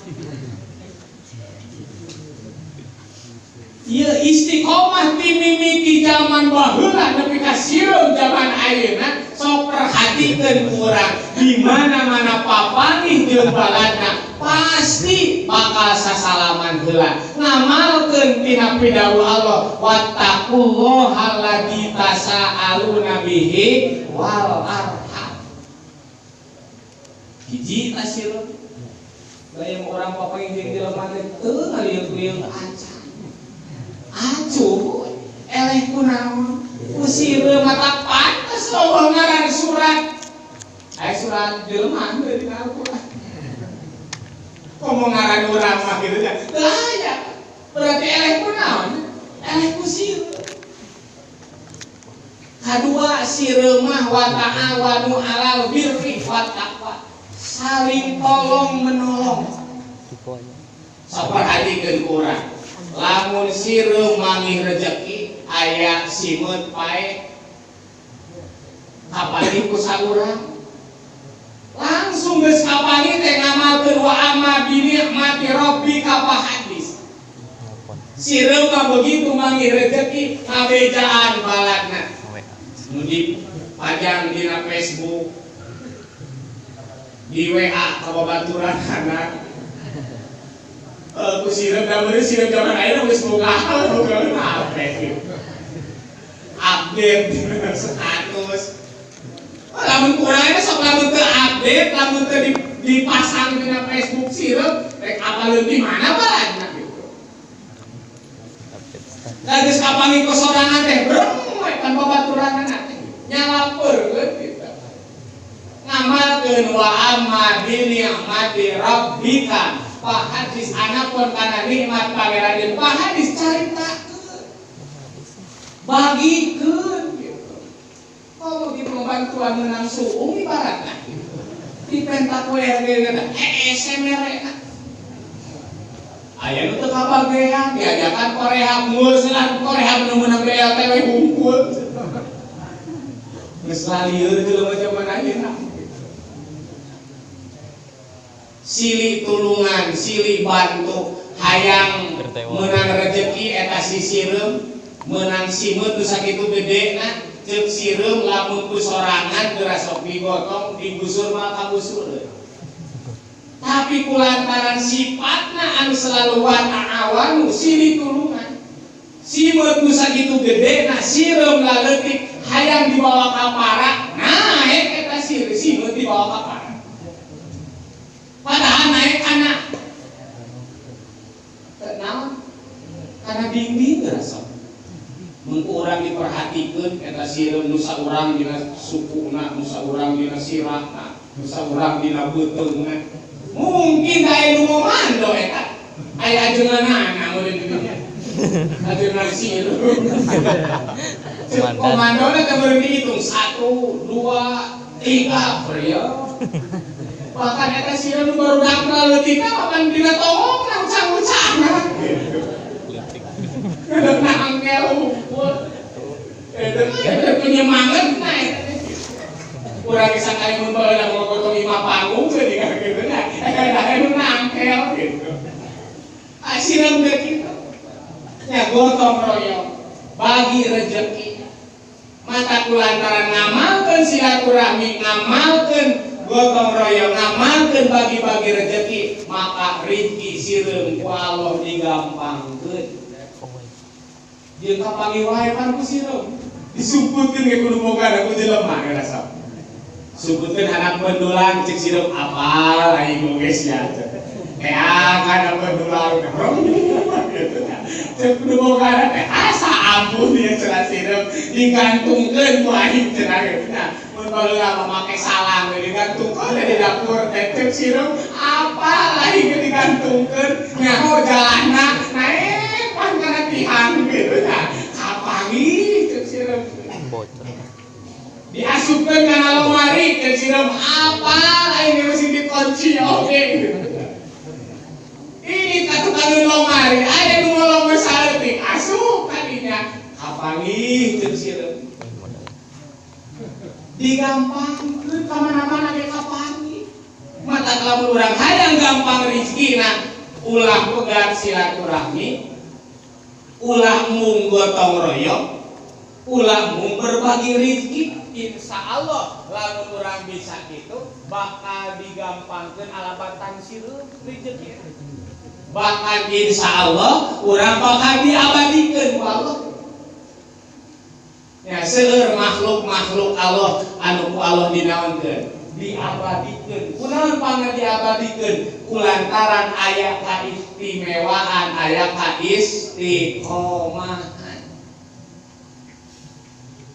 Ieu istiqomah ti mimiti zaman baheula nepi ka sireum zaman ayeuna sok perhatikeun urang di mana-mana papangih jeung baladna pasti bakal sasalaman heula. Ngamalkeun tina pidawuh Allah wattaqullaha alladzi tasaaluna bihi wal arham. Hiji ta sireum. Lain urang papangih jeung jelema teu ngalieu-lieu acan. Acuh, eleh kunaon? Sireum mata pantes loba ngaran surat. Aya surat jelema di Al-Qur'an. Ngomong ngaran urang mah kitu nya. Teu aya. Berarti eleh kunaon? Eleh ku sireum. Kadua sireum mah wa ta'awanu 'alal birri wat taqwa. Saling tolong menolong. Saperhatikeun urang. Lamun sireum mangih rezeki aya simeut pae kapani ku saurang langsung geus kapani teh ngamalkeun wa amma bi ni'mati rabbika fa hadis. Sireum mah begitu mangih rezeki ngabejaan baladna nu dipajang dina Facebook di WA kababaturanna. Ku sireum da meureun sireum zaman ayeuna geus boga apa kieu. Update status. Lamun kurang sok lamun teu update, lamun teu dipasang dina Facebook sireum, rek apaleun di mana baladna kitu. Da geus kapangi ku sorangan teh breng we kan babaturanna teh nyalapeurkeun kitu. Ngamalkeun wa amma bi ni'mati rabbika. Pak hadis anapun karena nikmat pangeran Pak hadis caritakeun bagikeun gitu. Kalau di pembantuan menang suung ibaratna di pentak WRG kata semerena aya nu teu kabagean diajakan Korea mul selan Korea meunang BLT we hungkul geus lalieur jelema zaman ayeuna. Silih tulungan, silih bantu, hayang menang rezeki eta si sireum, menang simeut nu sakitu gedena, ceuk sireum lamun ku sorangan geura sok digotong, digusur mah kabusur. Tapi kulantaran sifatna anu selalu wa silih tulungan. Simeut nu sakitu gedena, sireum laleutik hayang hayang dibawa ka para naik eta sinut dibawa ka para padahal naik kana naon kana bimbing rasa mun urang diperhatikeun eta sireum nu saurang dina sukuna nu saurang dina sirahna nu saurang dina beuteungna mungkin aya nu ngomando eta aya ajenganana mun di dinya ajengan sireum komandona teh beureum dihitung 1 2 3 pria bahkan eta sireum baru dangkal leutik bahkan dina tongongna ucang-ucangna na angkel ukur eta penyemangat naik kurang bisa kali mun baheula ngogotong 5 panggung jadi kan kitu na eta angkel gitu sireum teh kitu nya gotong royong bagi rezeki mata kulantaran ngamalkeun silaturahmi ngamalkeun gotong royong ngamalkeun bagi-bagi rezeki maka rezeki sireum ku Allah digampangkeun jeung kapanggih wae pan ku sireum disumputkeun ge kudu boga ku jelema ngarasa sumputkeun anak pendulang cek sireum apal aing geus ya kana pendulang cek kudu boga teh asa ampun ya cenah sireum digantungkeun ku aing cenah mun baheula make salang digantungkeun di dapur teh cek sireum apal aing digantungkeun nyaho jalanna naik pan kana tihan gitu nya kapanggih cek sireum bocor diasupkeun kana lemari cek sireum apal aing masih dikunci oge gitu ini katukan lemari aya nu ngolong saleutik asup kadinya kapanggih cek sireum digampangkeun ka mana-mana ge kapanggih mata lamun urang hayang gampang rezekina ulah pegat silaturahmi ulah mung gotong royong ulah mung berbagi rezeki insyaallah lamun urang bisa gitu bakal digampangkeun alabatan sireum rezeki bahkan insyaallah urang bakal diabadikeun ku Allah ya seueur makhluk-makhluk Allah anu ku Allah dinaonkeun diabadikeun kunaon pangna diabadikeun kulantaran aya kaistimewaan aya kaistiqomahan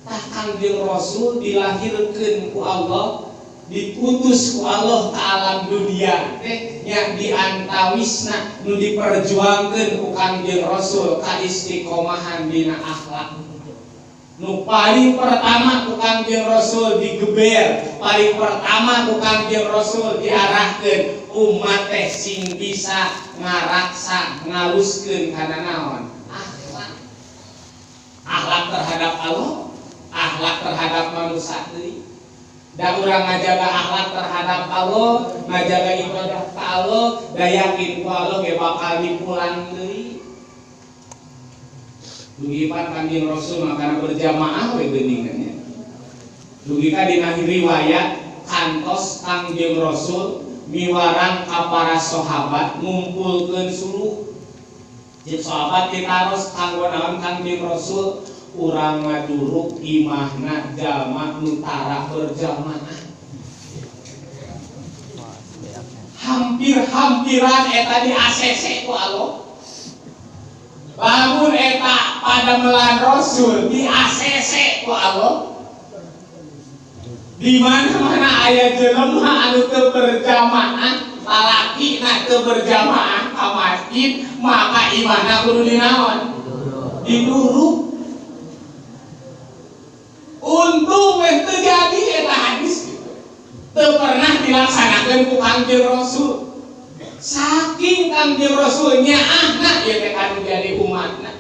tah Kangjeng Rasul dilahirkeun ku Allah diputus ku Allah ke alam dunia teh nya diantawisna nu diperjuangkeun ku Kangjeng Rasul kaistiqomahan dina akhlak nu paling pertama ku Kangjeng Rasul digeber paling pertama ku Kangjeng Rasul diarahkeun umat teh sing bisa ngaraksa ngaluskeun kana naon akhlak terhadap Allah akhlak terhadap manusia deui da urang ngajaga akhlak terhadap Allah ngajaga ibadah ka Allah da yakin ku Allah ge bakal dipulang deui dugi pan Kangjeng Rasul makana berjamaah we geuningannya dugi ka dina riwayat kantos Kangjeng Rasul miwarang ka para sahabat ngumpulkeun suluh jeung sahabat ditaros kanggo naon Kangjeng Rasul urang ngaduruk imahna jalma nu tara berjamaah hampir-hampiran eta di ACC ku Allah lamun eta pada melan Rasul di ACC ku Allah di mana-mana aya jelema anu teu berjamaah lalaki na teu berjamaah ka masjid maka imahna kudu dinaon diduruk untung terjadi eta hadis gitu teu pernah dilaksanakeun ku Kangjeng Rasul saking Kangjeng Rasul nyaahna ieu teh anu jadi umatna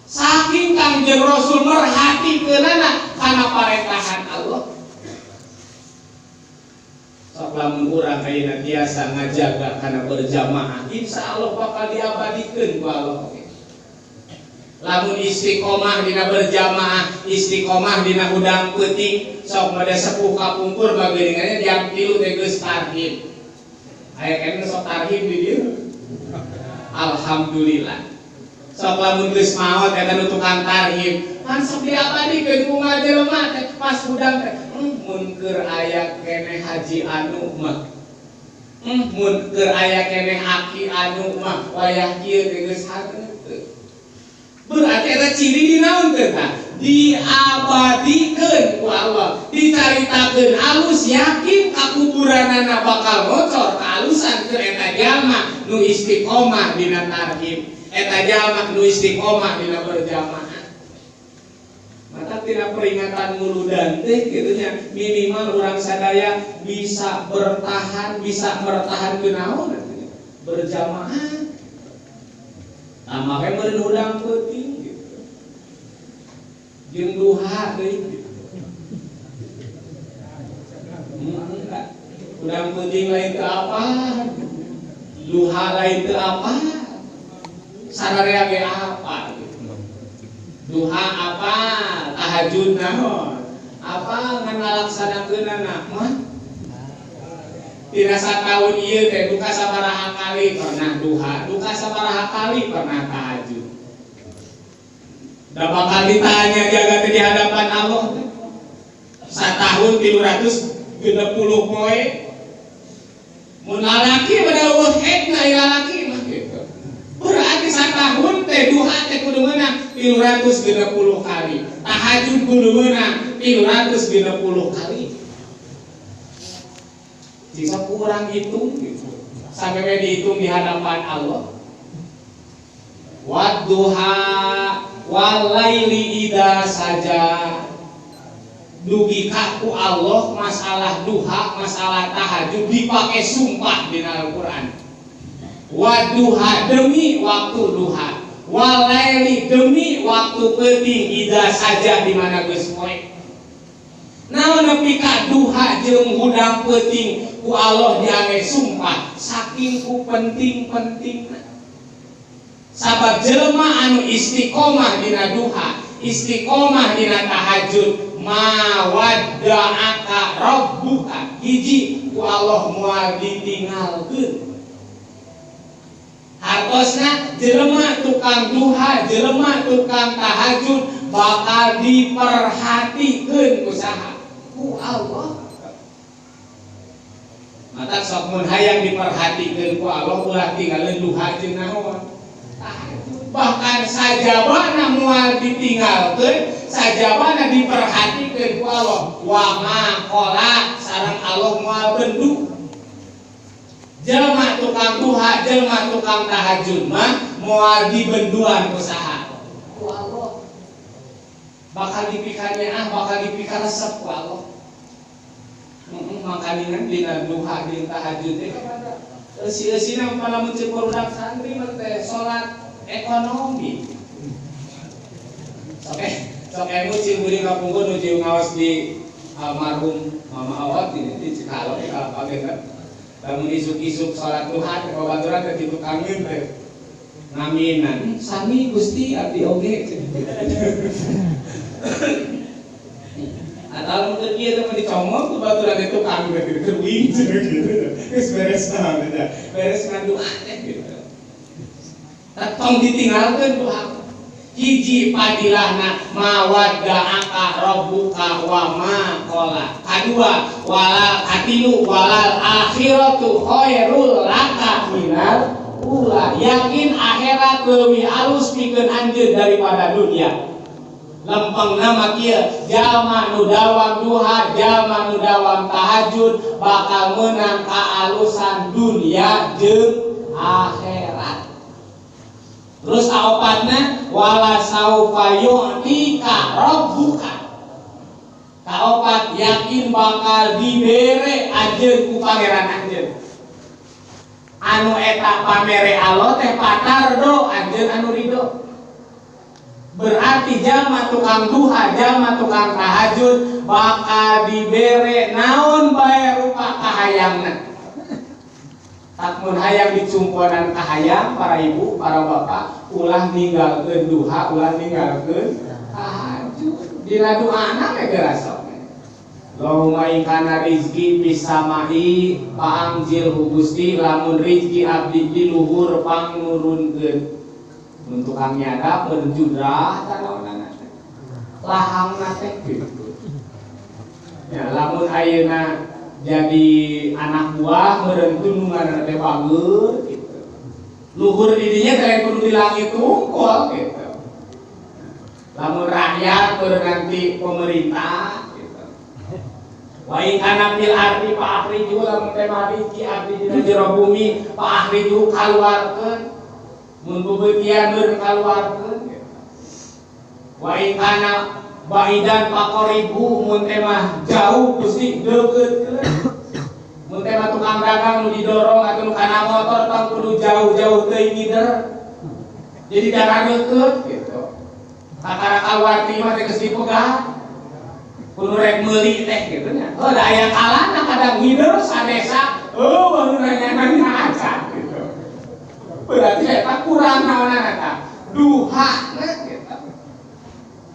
saking Kangjeng Rasul merhatikeunana kana parentahan Allah sok lamun urang ayeuna biasa ngajaga kana berjamaah insyaallah bakal diabadikeun ku Allah lamun istiqomah dina berjamaah istiqomah dina udang peuting sok made sepuh kapungkur bageuningannya jam 3 teh geus tarhib aya keneh sok tarhib di dieu alhamdulillah sok lamun geus maot eta nu tukang tarhib kan sok diabadikeun ku jelema teh pas hudang teh mun keur aya keneh haji anu mah mun keur aya keneh aki anu mah wayah kieu teh geus hareuteung. Berarti eta ciri dinaon teh tah? Diabadikeun ku Allah, dicaritakeun alus yakin kakuburanana bakal ngocor kaalusan keur eta jalma nu istiqomah dina tarhib, eta jalma nu istiqomah dina berjamaah. Mata tina peringatan muludan teh kitu nya minimal urang sadaya bisa bertahan, bisa mertahan kunaon berjamaah. Make meureun udang peuting gitu. Jeung duha deui gitu. Udang peuting lain teu apa? Duha lain teu apa? Sararea ge apa gitu. Duha apa? Tahajud naon? Apa ngan ngalaksanakeunana mah? Tina sataun ieu teh duka sabaraha kali pernah duha, duka sabaraha kali pernah tahajud. Da bakal ditanya jaga di hadapan Allah teh. Satahun 360 poe. Mun lalaki pada wahid na lalaki mah gitu. Berarti satahun teh duha teh kudu meunang 360 kali. Tahajud kudu meunang 360 kali. Jika kurang hitung gitu, sampai dihitung di hadapan Allah. Wadduha walaili idza saja. Dugi kaku Allah masalah duha, masalah tahajud dipakai sumpah di Al-Qur'an. Wadduha demi waktu duha, walaili demi waktu penting idza saja di mana geus poe. Naon nepi ka duha jeung hudang peuting ku Allah diangge sumpah saking ku penting-pentingna. Sabab jelema anu istiqomah dina duha, istiqomah dina tahajud, mawadda'aka rabbuka, hiji ku Allah moal ditinggalkeun. Hartosna jelema tukang duha, jelema tukang tahajud bakal diperhatikeun ku saha? Ku Allah. Mata sok mun hayang diperhatikeun ku Allah ulah tinggalin duha jeung naon? Tahajud. Bahkan sajabana moal ditinggalkeun, sajabana diperhatikeun ku Allah. Wa ma qala sareng Allah moal benduk. Jelema tukang duha, jelema tukang tahajud mah moal dibenduan ku saha? Ku Allah. Bakal dipikarnya bakal dipikar resep ku Allah. Makanya dina duha jeung tahajud teh eusi-eusina palamun ceuk budak santri mah teh salat ekonomi. Sok emu cing buri kapungkur nuju ngaos di almarhum Mama Awat di Cikalong di Kalpagen. Lamun isuk-isuk salat duha teh babaturan teh kitu kangeun teh. Ngaminan sami Gusti abdi oge. Atau mungkin dia tuh dicomot tuh baturan itu kami berkewing gitu, terus beres nahan aja, beres ngandu aneh gitu. Tong ditinggalkan tuh hiji padilahna mawadda'aka rabbuka wa ma qala. Kadua katilu walal akhiratu khairul laka minal ula. Yakin akhirat leuwih alus pikeun anjeun daripada dunia. Lempeng nama kia jalma nu dawam duha, jalma nu dawam tahajud bakal menang kaalusan dunia jeung akhirat. Terus kaopatna wala saufa yu'tika rabbuka. Kaopat yakin bakal dibere anjeun ku pangeran anjeun. Anu eta pamere Allah teh patardo anjeun anu ridho. Berarti jalma tukang duha, jalma tukang tahajud bakal dibere naon bae rupa kahayangna. Takmun hayang dicumponan kahayang para ibu, para bapak, ulah ninggalkeun duha, ulah ninggalkeun tahajud. Dina duana we gerasok. Allahumma ingkana rizki bisamahi paangjil Gusti lamun rizki abdi di luhur pangnurunkeun. Untuk kang nyadap berjudrah tanaonan lahangna teh gitu. Ya lamun ayeuna jadi anak buah meureun tunungan teh bagus gitu. Luhur di dinya teh kudu di langit unggul gitu. Lamun rakyat meureun nanti pemerintah gitu. Wa in kana fil ardi fa akhriju lamun teh mari ki abdi dina jero bumi fa akhriju kaluarkeun. Mun bebeutian meureun kaluarkeun gitu. Wa in kana baidan faqaribu mun teh mah jauh Gusti deukeutkeun. Mun teh mah tukang dagang nu didorong atuh nu kana motor tong kudu jauh-jauh teuing ngider. Jadi darageut gitu. Kakara kawarti mah teh geus dipegang. Kudu rek meuli teh kitu nya. Oh da aya kalana kadang ngider sadesa, baru nanya-nanya aja gitu. Berarti eta kurang naonana eta? Duhana gitu.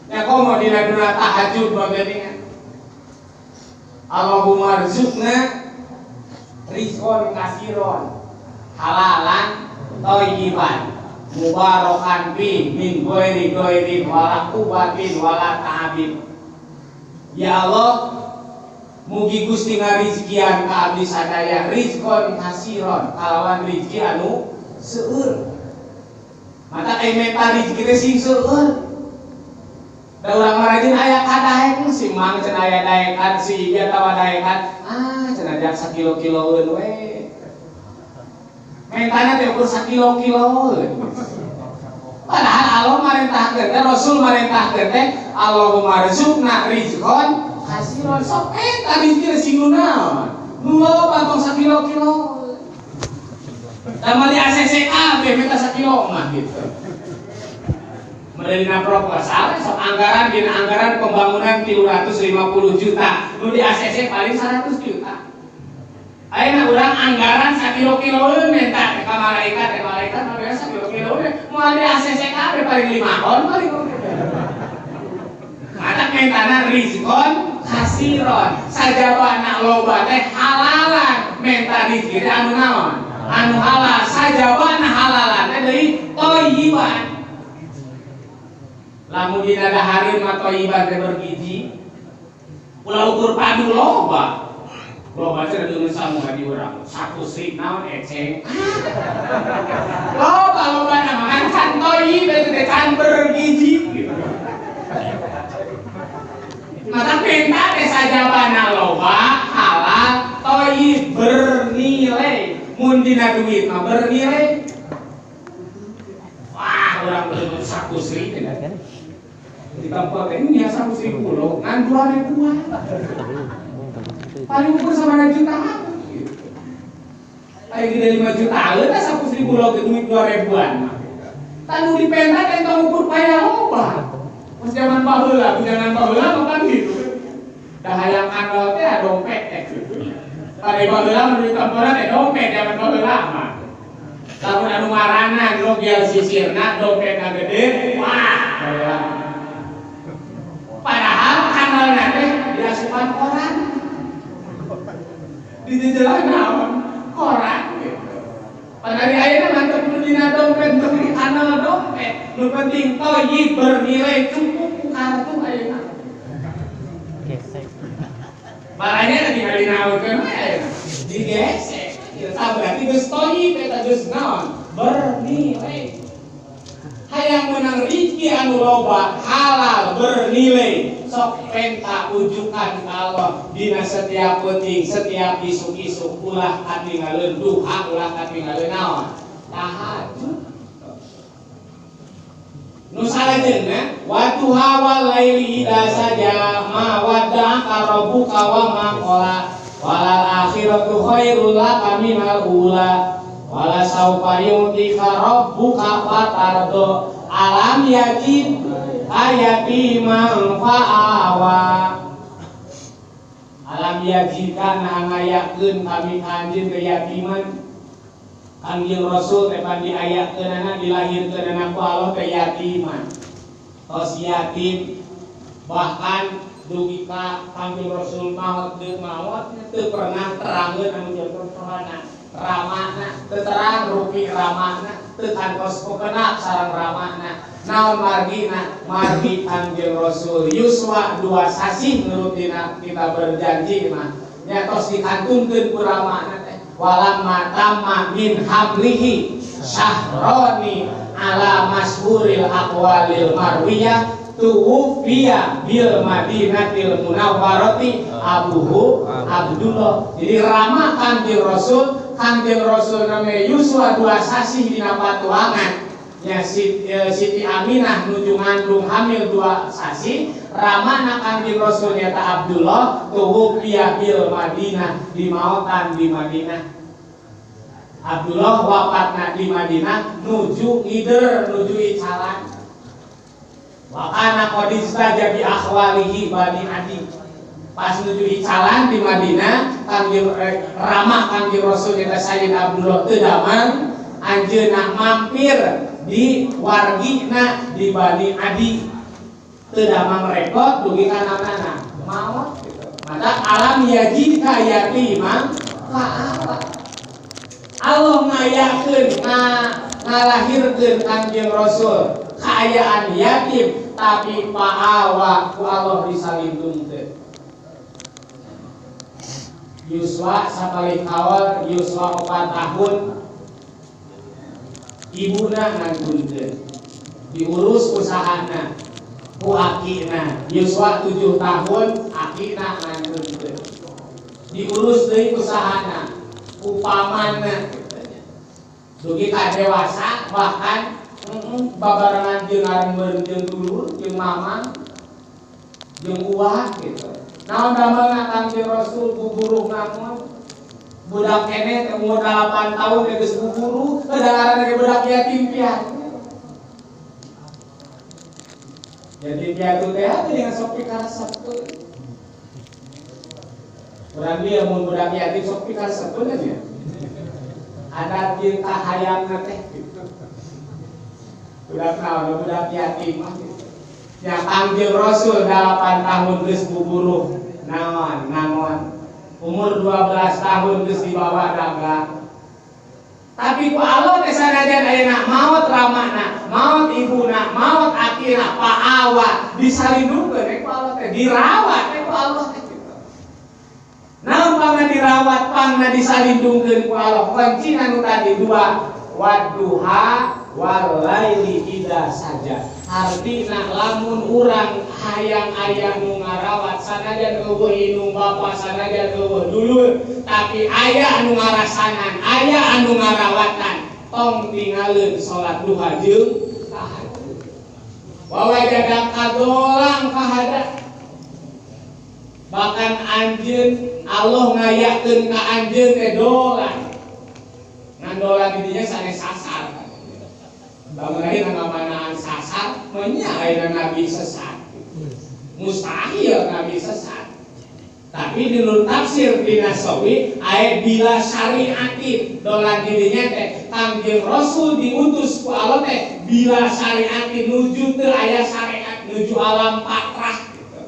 Ya komo dina dina tahajud bageuningan. Allahumma rzuqna rizqan kasiron halalan thayyiban mubarakan fi min ghairi ghairin wala quwwatin wala ta'abin. Ya Allah, mugi Gusti ngarizkian ka abdi sadaya rizqan kasiron kalawan rizki anu seueur. Mata meta rizki teh sing seueur. Da urang marajin aya kadaek si mang cenah aya daekan si ieu tawa daekan cenah jak sakilo-kiloeun we. Mentana teh ukur sakilo-kiloeun. Padahal Allah marentahkeun teh Rasul marentahkeun teh Allahumma rzuqna rizqan kasiron sok eta rizki sing nu naon. Nu loba tong sakilo-kiloeun. Da mali ACC kabeh minta sakilo mah gitu. Medina proposal sok anggaran dina anggaran pembangunan 350 juta nu di ACC paling 100 juta. Ayeuna urang anggaran sakilo-kiloeun minta ka malaikat mah biasa sakilo-kiloeun moal di ACC kabeh paling 5 on paling. Mata mentana rizqon kasiron sajabana loba teh halalan menta rizki anu naon anu halal sajabana halalan deui thayyiban. Lamun dina dahareun mah thayyiban teh bergiji ulah ukur padu loba cenah dengan samu di urang 100 naon eceng loba nama kan thayib teh kan bergiji gitu. Maka penta teh sajabana loba halal thayyib bernilai mun dina duit mah bernilai. Wah urang beuleuh 100 teh di tempat ini ya 100.000 loh, ngan 2.000-an. Paling ukur sama jutaan. Paling gede 5 jutaan, 100.000 loh ke duit 2.000-an. Tanu di penta kan tong ukur paya loba. Pas zaman baheula, makan gitu. Da hayang andal teh dompet teh gitu. Pada baheula mun di tempat teh dompet zaman baheula mah. Lamun anu maranan lo gial sisirna dompetna gede, wah. Padahal kanal nanti diasupan koran, dijejelah naon koran gitu. Padahal ayeuna mantep kudu dina dompet beri kanal dompet. Nu penting thayyib bernilai cukup ku kartu ayeuna. Gesek. Barangnya tinggal dinaurkeun we ayeuna. Digesek. Ieu tah berarti geus thayyib eta geus naon? Bernilai. Hayang menang rizki anu loba halal bernilai sok penta ujukan Allah dina setiap penting setiap isuk-isuk ulah katingaleun duha ulah katingaleun naon tahajud nu salajengna wa duha wal laili idza saja ma wadda'aka rabbuka wa ma qala walal akhiratu khairul laka minal ula wala saufa yu'tika rabbuka fatardo alam yajid ayati man fa'awa alam yajidka na ngayakeun kami kanjeun kayatiman Kangjeng Rasul teh pan diayakeunana dilahirkeunana ku Allah teh yatiman tos yatim bahkan dugi ka Kangjeng Rasul maot teu pernah terangkeun anu janten sohana ramana teu terang rupi ramana teu kantos kokenak sareng ramana naon margi Kangjeng Rasul yuswa 2 sasi menurut kita berjanji mah nya tos dikantumkeun ku Rama teh walamma tamma min hamlihi syahroni ala masyhuril aqwalil marwiyah tuwfiya bil Madinatil Munawwarati abuhu Abdullah. Jadi Rama Kangjeng Rasul namanya yuswa 2 sasi dina patuangan nya Siti Aminah nuju ngandung hamil 2 sasi Ramana Kangjeng Rasul nyata Abdullah tuwfiya bil Madinah dimaotan di Madinah. Abdullah wafatna di Madinah nuju ngider nuju Icalan. Wa kana qad istaja bi akhwalihi Bani Adi. Pas nuju Icalan di Madinah Rama Kangjeng Rasul nyata Sayyid Abdullah teu damang anjeunna mampir di wargina di Bani Adi teu damang rekod dugi kana maot gitu. Maka alam yajidka yatimam fa'ala. Allah ngayakeun ngalahirkeun Kangjeng Rasul kaayaan yatim tapi pa'awa ku Allah disalindungkeun. Yuswa sakali kawal yuswa 4 tahun ibuna ngantunkeun diurus usahana ku akina yuswa 7 tahun akina ngantunkeun diurus deui usahana ku pamanna dugi ka dewasa bahkan babarengan jeung areng jeung dulur jeung mamang jeung uwah gitu. Naon damelna Kangjeng Rasul guguru namun budak kene umur 8 tahun geus guguru kedaharan ge budak yatim piatu. Jadi piatu teh dengan sok pikaresepkeun. Urang dia mun budak yatim sok pikaresepkeun aja. Ada jeung kahayangna teh gitu. Budak yatim mah gitu. Ya Kangjeng Rasul 8 tahun geus guguru naon umur 12 tahun geus dibawa dagang. Tapi ku Allah teh sanajan ayeuna maot ramana, maot ibuna, maot akina, pa'awa disalindungkeun ku Allah teh dirawat ku Allah teh gitu. Naon pangna dirawat, pangna disalindungkeun ku Allah. Kuncina nu tadi 2 wadduha wal laili idza saja. Artina lamun urang hayang aya nu ngarawat sanajan eueuh indung bapa sanajan eueuh dulur tapi aya anu ngarasanan aya anu ngarawatan tong tinggalkeun salat duha jeung tahajud. Wa wajada kadolang kahada bahkan anjeun Allah ngayakeun ka anjeun teh dolan. Ngan dolan didinya sanes sasar. Bagaimana ngamanaan sasar, menyalah Nabi sesat. Mustahil Nabi sesat. Tapi di nur tafsir di Nasawi ayat bila syariatin dolan dirinya teh Kangjeng Rasul diutus ku Allah teh bila syariatin nuju teu aya syariat nuju alam patrah gitu.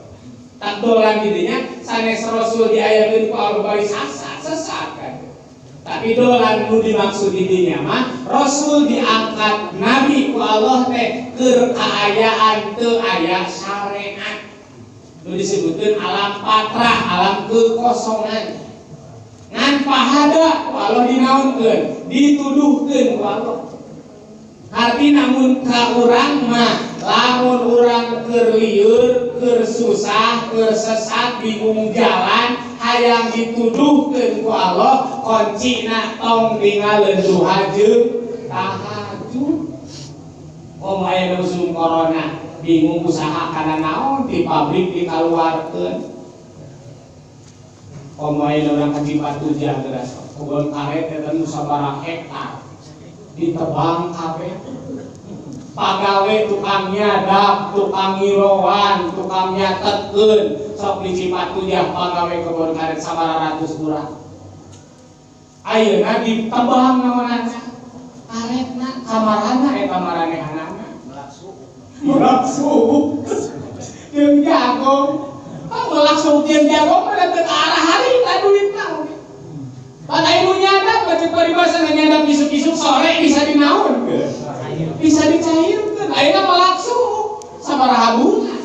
Tak dolan dirinya sanes Rasul diayakeun ku Allah bari sesat kan. Tapi dolan nu dimaksud di dinya mah Rasul diangkat Nabi ku Allah teh keur kaayaan teu aya syariat. Nu disebutkeun alam patrah, alam kekosongan. Ngan pahada ku Allah dinaunkeun, dituduhkeun ku Allah. Artina mun ka urang mah lamun urang keur lieur, keur susah, keur sesat, bingung jalan, hayang dituduhkeun ku Allah, kuncina tong tinggalkeun duha jeung tahajud. Aya nu musim corona, bingung usaha kana naon di pabrik dikaluarkeun. Aya urang ka Cipatu Jagras, kebun karet eta nu sabaraha hektar. Ditebang kabeh. Pagawe tukang nyadap, tukang ngirowan, tukang nyatetkeun, sok di Cipatu Jah pagawe kebun karet sabaraha ratus urang. Ayeuna ditebang naonana? Karetna kamarana kamaranehana melaksu. Jeung jagong. Melaksu jeung jagong pada teu arah hari ka duitna. Pada ibu nyadap, baca peribahasa nyadap isuk-isuk sore bisa dinaun, bisa dicairkan. ayeuna melaksu sabaraha bulan.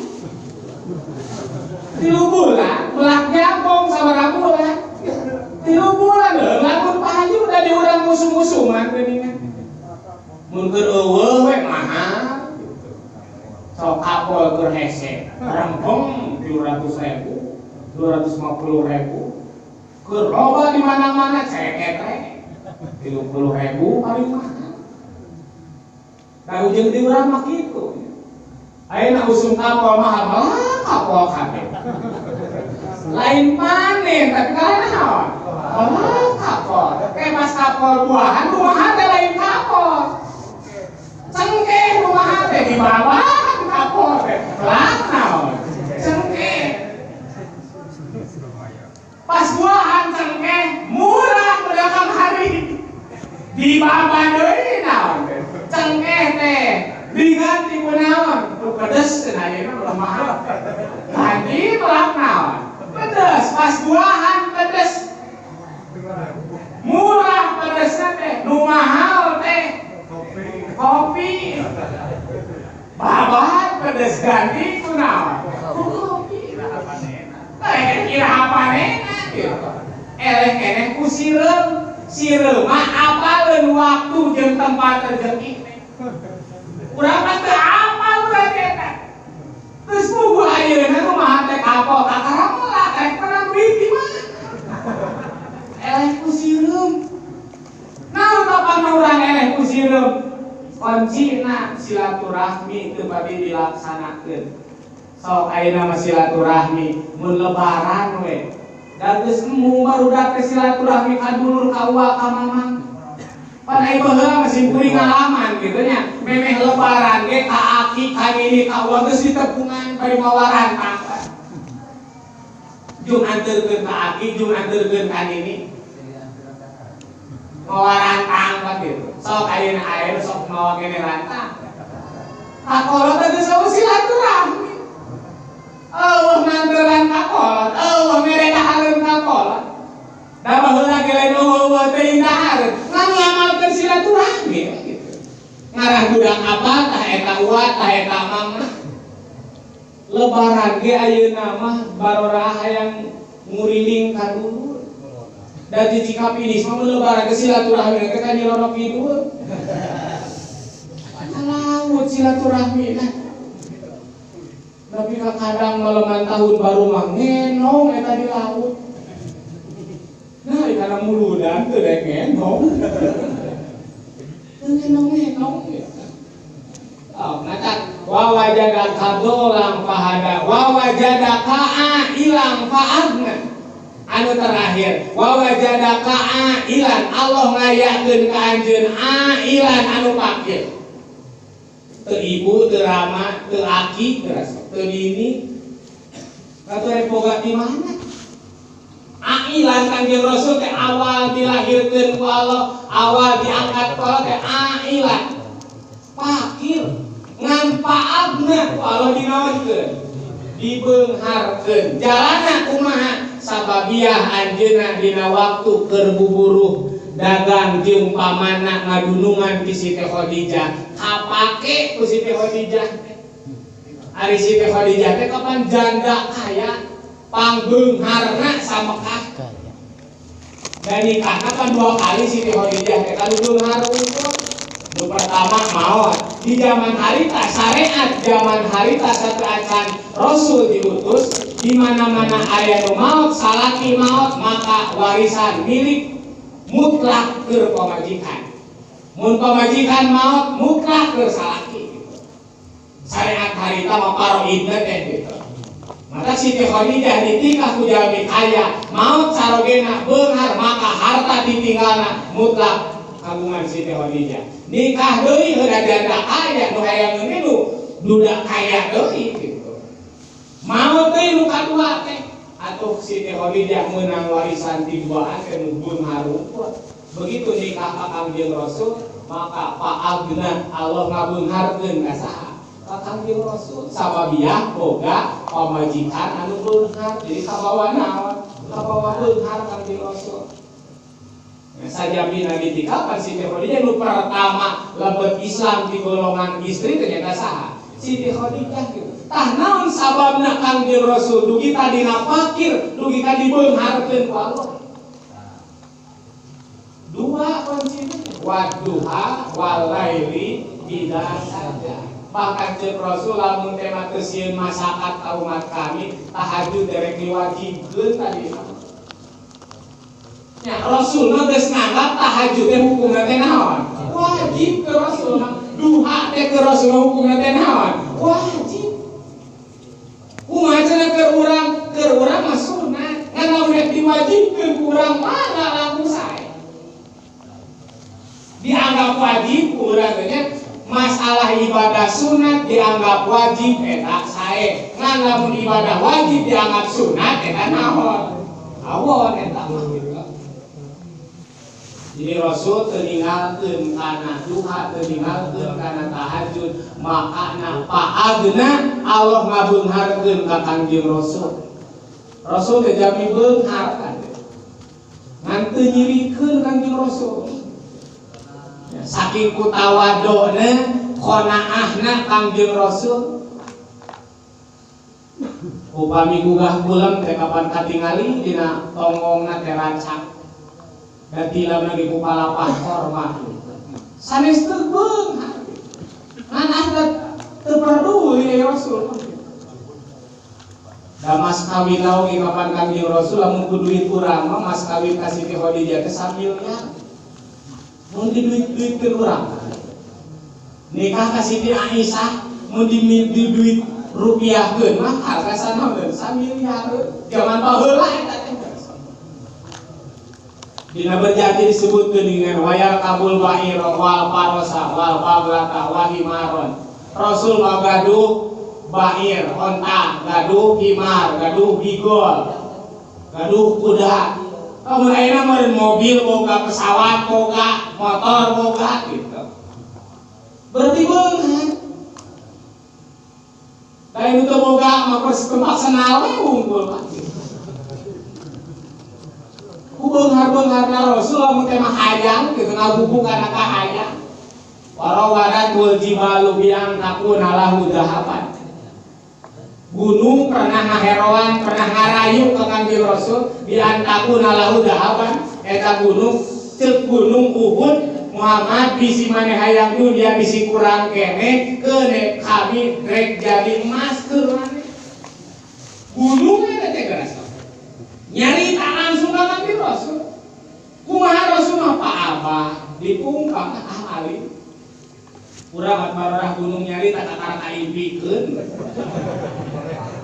3 bulan, melak jambong sabaraha bulan. 3 bulan leuh lamun pahayu da di urang musuh-musuhan geuningan. Mun keur eueuh we mahal. Sok apel keur hese, rempong 300.000, 250.000. Keur loba di mana-mana ceket we. 30.000 paling mahal. Da ujung di urang mah kitu. Ayeuna usum kapal mahal kapal kabeh. Lain panen tapi kalena naon? Kapal. Pas kapal buahan rumahan teh lain kapal. Cengkeh rumahan teh di bawah kapal teh. Lah naon? Cengkeh. Pas buahan cengkeh murah pedagang hari. Di bawah deui naon? Cengkeh teh diganti ku naon? Ku pedes teh ayeuna ulah mahal. Ganti pelak naon? Pedes, pas buahan pedes. Murah pedesna teh, nu mahal teh kopi. Babat pedes ganti ku naon? Ku kopi. Kira apanena gitu. Eleh keneh ku sireum. Sireum mah apaleun waktu jeung tempat rezeki. Urang mah teu apal urang eta. Terus buku ayeuna nu mah teh kapal kakarang lah rek pernah duit di mana? Eleh ku sireum. Naon kapan urang eleh ku sireum? Kuncina silaturahmi teu bade dilaksanakeun. Sok ayeuna mah silaturahmi mun lebaran we. Da geus emu barudak teh silaturahmi ka dulur ka uwa ka mamang. Pan ai baheula masih kuring ngalaman kitu nya. Memeh lebaran ge ka aki ka nini ka uwa geus ditepungan bari mawaran tangga. Jung anteurkeun ka aki, jung anteurkeun ka nini. Mawaran tangga kitu. Sok ayeuna sok mawa kene rantang. Kakolot teh geus silaturahmi. Nganteran kakolot, mere dahareun kakolot. Da baheula ge lain eueuh teh dahareun. Ngan ngamalkeun silaturahmi gitu. Ngarah budak apa tah eta uwa tah eta mama. Lebaran ge ayeuna mah barorah hayang nguriling ka dulur. Da di Cikapidis mah lebaran ge silaturahmi teh ka Nyiroro Kidul. Laut silaturahmi nah. Tapi kadang maleman tahun baru mah ngenong eta di laut. Nah, karena muludan teu dek ngenong. Teu ngenong ya. Oh, ngatak wa wajadaka dolang fahada wa wajadaka ilang fa'adna. Anu terakhir, wa wajadaka ilan Allah ngayakeun ka anjeun ilan anu pakir. Teu ibu, teu rama, teu aki, teu nini. Katu rek boga di mana? Ailan Kanjeng Rasul teh awal dilahirkeun ku Allah, awal diangkat ku Allah teh ailan. Pakir ngan paabna ku Allah dinaonkeun, dibeungharkeun. Jalanna kumaha? Sababiah anjeunna dina waktu keur buburuh dagang jeung pamanna ngadunungan ti Siti Khadijah. Kapake ku Siti Khadijah teh. Ari Siti Khadijah teh kapan janda kaya, pangbeungharna sa Mekah. Dan nikah kapan 2 kali Siti Khadijah teh kanu beunghar unggul. Nu pertama maot di zaman harita syariat, zaman harita sateraacan Rasul diutus di mana-mana aya nu maot salaki maot maka warisan milik mutlak keur pamajikan. Mun pamajikan maot mutlak keur salaki gitu. Syariat harita mah paroidna teh gitu. Maka Siti Khadijah ditikah ku jalmi kaya, maot sarogena beunghar maka harta ditinggalna mutlak kagungan Siti Khadijah. Nikah deui heula janda kaya nu hayang ngenu duda kaya deui gitu. Maot deui nu kadua teh atuh Siti Khadijah meunang warisan ti duaan teh nu beunghar unggul. Begitu nikah ka Kanjeng Rasul maka paagna Allah ngabeungharkeun ka saha? Ka Kanjeng Rasul. Sababiah boga pamajikan anu beunghar. Jadi kabawa naon? Kabawa beunghar Kanjeng Rasul. Sajabina ditikapan Siti Khadijah nu pertama lebet Islam di golongan istri ternyata saha Siti Khadijah gitu. Tah naon sababna Kangjeng Rasul dugi tadina fakir, dugi ka dibeungharkeun ku Allah. Dua kuncinya wadduha walaili idza saja. Bahkan cek Rasul lamun tema teu sieun masyarakat umat kami tahajud derek diwajibkeun tadi. Ya Rasul mah geus nganggap tahajud teh hukumna teh naon? Wajib ke Rasul. Duha teh ke Rasul hukumna teh naon? Wajib. Kumaha cenah keur urang mah sunat. Ngan lamun diwajibkeun ku urang mah langsung sae. Dianggap wajib urang teh masalah ibadah sunat dianggap wajib eta sae. Ngan lamun ibadah wajib dianggap sunat eta naon? Awon eta mah gitu. Jadi Rasul teringalkeun kana duha, teringalkeun kana tahajud, makana paagna Allah ngabeungharkeun ka Kangjeng Rasul. Rasul teh jami beunghar kan. Ngan teu nyirikeun Kangjeng Rasul. Ya, saking kutawadona, qanaahna Kangjeng Rasul. Upami gugah kulam teh kapan katingali dina tonggongna teh rancak. Dan tilam lagi kupala pastor mah sanes teu beunghar ngan adat teu peduli ya Rasul. Da mas kawin laung kapan Kangjeng Rasul lamun ku duit urang mah mas kawin ka Siti Khadijah teh samilnya mun di duit-duitkeun urang nikah ka Siti Aisyah mun di duit rupiahkeun mah harga sanaon samilnya zaman baheula eta teh. Dina berjanji disebutkeun dengan wayar kabul ba'ir wal parosa wal baglata wa himaron. Rasul mah gaduh ba'ir onta, gaduh himar, gaduh bigol, gaduh kuda. Kamu ayeuna meureun mobil boga pesawat boga, motor boga gitu. Berarti beunghar. Da itu boga mah tempat senal we unggul mah. Beunghar-beungharna Rasul lamun teh mah hayang kitu ngabubuh kana ka hayang. Warawadat wal jibalu biang takuna lahu dahaban. Gunung pernah ngaheroan, pernah ngarayu ka Kangjeng Rasul biang takuna lahu dahaban. Eta gunung ceuk gunung Uhud Muhammad bisi maneh hayang dunia bisi kurang kene keune kami rek jadi emas keur maneh. Gunung eta teh geus nyari tak langsung ka Kangjeng Rasul. Kumaha Rasul mah Pak Abah dipungkam ahli. Urang marah gunung nyari tak kakara kaimpikeun.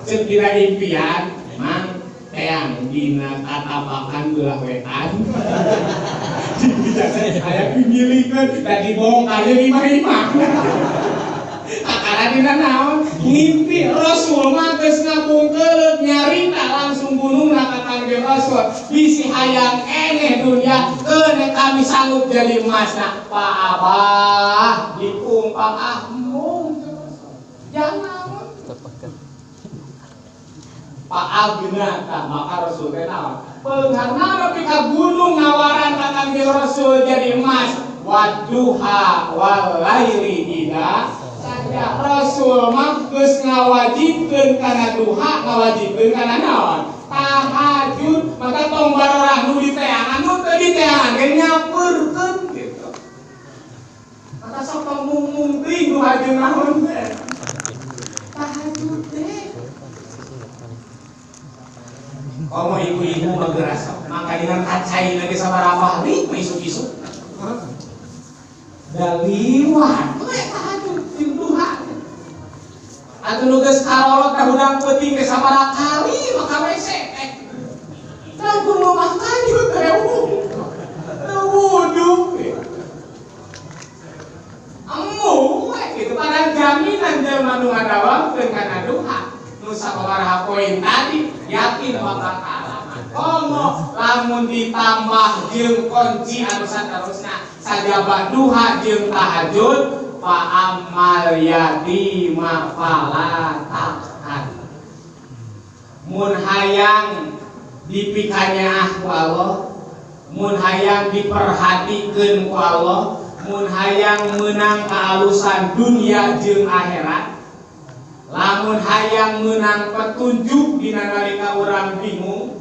Ceuk dina impian, mang teang dina tatapakan belah wetan. Aya pimilikeun da dibongkar deui imah-imah. Kakara dina naon? Ngimpi Rasul mah geus ngabungkeun nyarita langsung gunungna ka Kangjeng Rasul. Bisi hayang eneh dunia keune kami sanggup jadi emasna. Pak Abah dipungpang ahmung. Jangan. Pak Agna tah maka Rasul teh naon? Beunghar nepi ka gunung ngawaran ka Kangjeng Rasul jadi emas. Wadduha wal laili idza saja. Rasul mah geus ngawajibkeun kana duha, ngawajibkeun kana naon? Tahajud. Maka tong barorah nu diteangan, nu teu diteangan ge nyapeurkeun gitu. Maka sok ngomong teuing nu hajeun naon teh? Tahajud teh. Komo ibu-ibu mah geus mangka dina kacai lagi sabaraha li isuk-isuk. Da liwat we tahajud jeung duha. Atuh nu geus karolot ka hudang peuting ge sabaraha kali maka WC. Langsung mau makan juga wudu. Ammu gitu pada jaminan jelema nu ngadawamkeun kana duha. Nu sabaraha poin tadi yakin bakal kalah. Komo lamun ditambah jeung kunci anu saterusna sajabah duha jeung tahajud fa amal yatima fala taqhan. Mun hayang dipikanya ku Allah mun hayang diperhatikeun ku Allah, mun hayang menang kehalusan dunia jeung akhirat, lamun hayang menang petunjuk dina nalika urang bingung,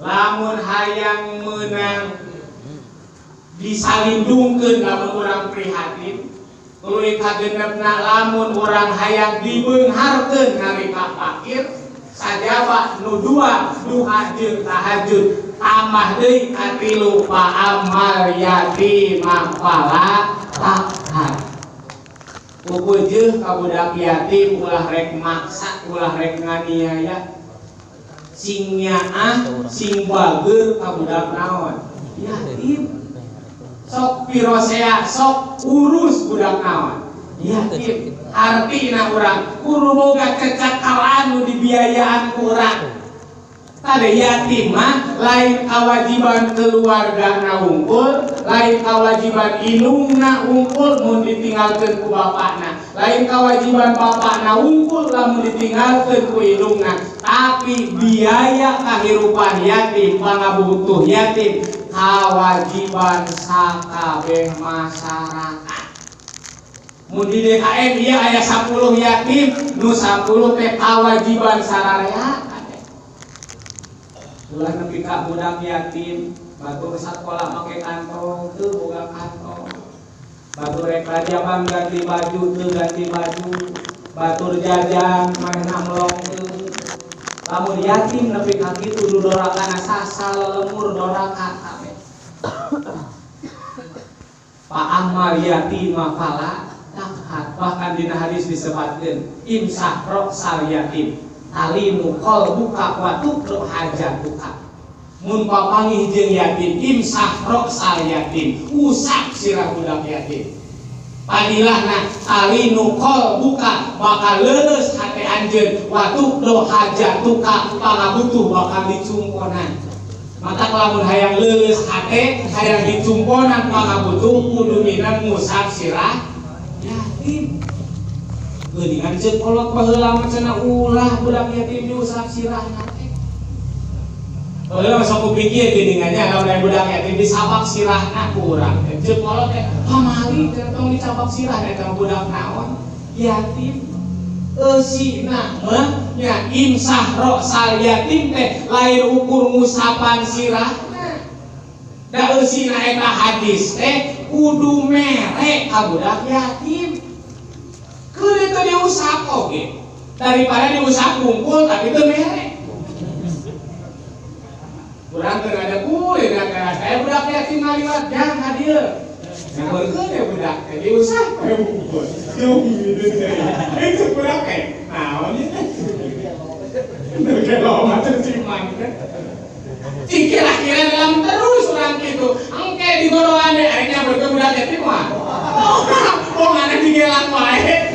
lamun hayang menang disalindungkeun lamun urang prihatin, tuluy kagenepna lamun urang hayang dibeungharkeun nalika fakir, sajaba nu dua duha jeung tahajud, tambah deui katilu fa amal yatimah fala taqhar. Pupeujeun ka budak yatim ulah rek maksa, ulah rek nganiaya. Sing nyaah, sing bageur ka budak naon? Yatim. Sok pirosea, sok urus budak naon? Yatim. Artina urang kudu boga kecakalan nu dibiayaan ku urang. Tade yatim mah lain kewajiban keluarga na unggul, lain kewajiban indungna unggul mun ditinggalkeun ku bapakna, lain kewajiban bapakna unggul lamun ditinggalkeun ku indungna, tapi biaya kahirupan yatim, pangabutuh yatim kewajiban sakabeh masyarakat. Mun di DKM ieu aya 10 yatim, nu 10 teh kewajiban sararea. Ulah nepi ka budak yatim, batur sakola make kantong teu boga kantong. Batur rek rajaban ganti baju teu ganti baju. Batur jajan manehna melong teu. Lamun yatim nepi ka kitu nu dorakana sasal lemur doraka kabeh. Pa amal yatim fala taqhar. Bahkan dina hadis disebutkeun imsah ra'sal yatim talimu qalbuka wa tuqru hajatuka. Mun papangih jeung yatim imsah ra'sal yatim, usap sirah budak yatim. Padilahna talinu qalbuka bakal leuleus hate anjeun wa tuqru hajatuka, pangabutuh bakal dicungkonan. Mata lamun hayang leuleus hate, hayang dicungkonan pangabutuh kudu minang ngusap sirah yatim. Geuningan ceuk kolot baheula mah cenah ulah budak yatim diusap sirahna teh. Baheula mah sok kupikir geuningannya lamun aya budak yatim disabak sirahna ku urang teh. Ceuk kolot teh pamali teh tong dicabak sirahna eta budak naon? Yatim. Eusina mah nya imsah ra'sal yatim teh lain ukur ngusapan sirahna. Da eusina eta hadis teh kudu mere ka budak yatim. Kudu itu diusap oke, daripada diusap kumpul tapi itu merek. Kurang ada kulit dan saya budak yatim ngaliwat jangan hadir. Yang berkeun ya budak diusap kumpul. Itu budak nah ini. Kalau macam ciman kan. Kira-kira dalam terus orang gitu. Angke di goroan deh akhirnya berkeun budak yatim mah. Oh mana digelang wae.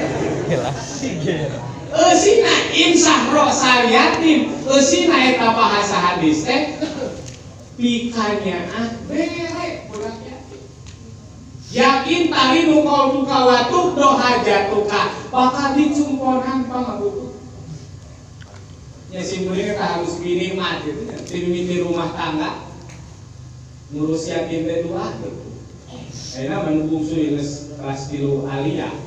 Eusina imsah ra'sal yatim, eusina eta bahasa hadis teh pikanya bere budak yatim. Yakin talinu qalbuka wa tuqdu hajatuka, bakal dicumponan pangabutuh. Ya simpuleun eta harus bini mah gitu, di rumah tangga ngurus yatim teh dua gitu. Ayeuna menunggu geus kelas 3 aliyah.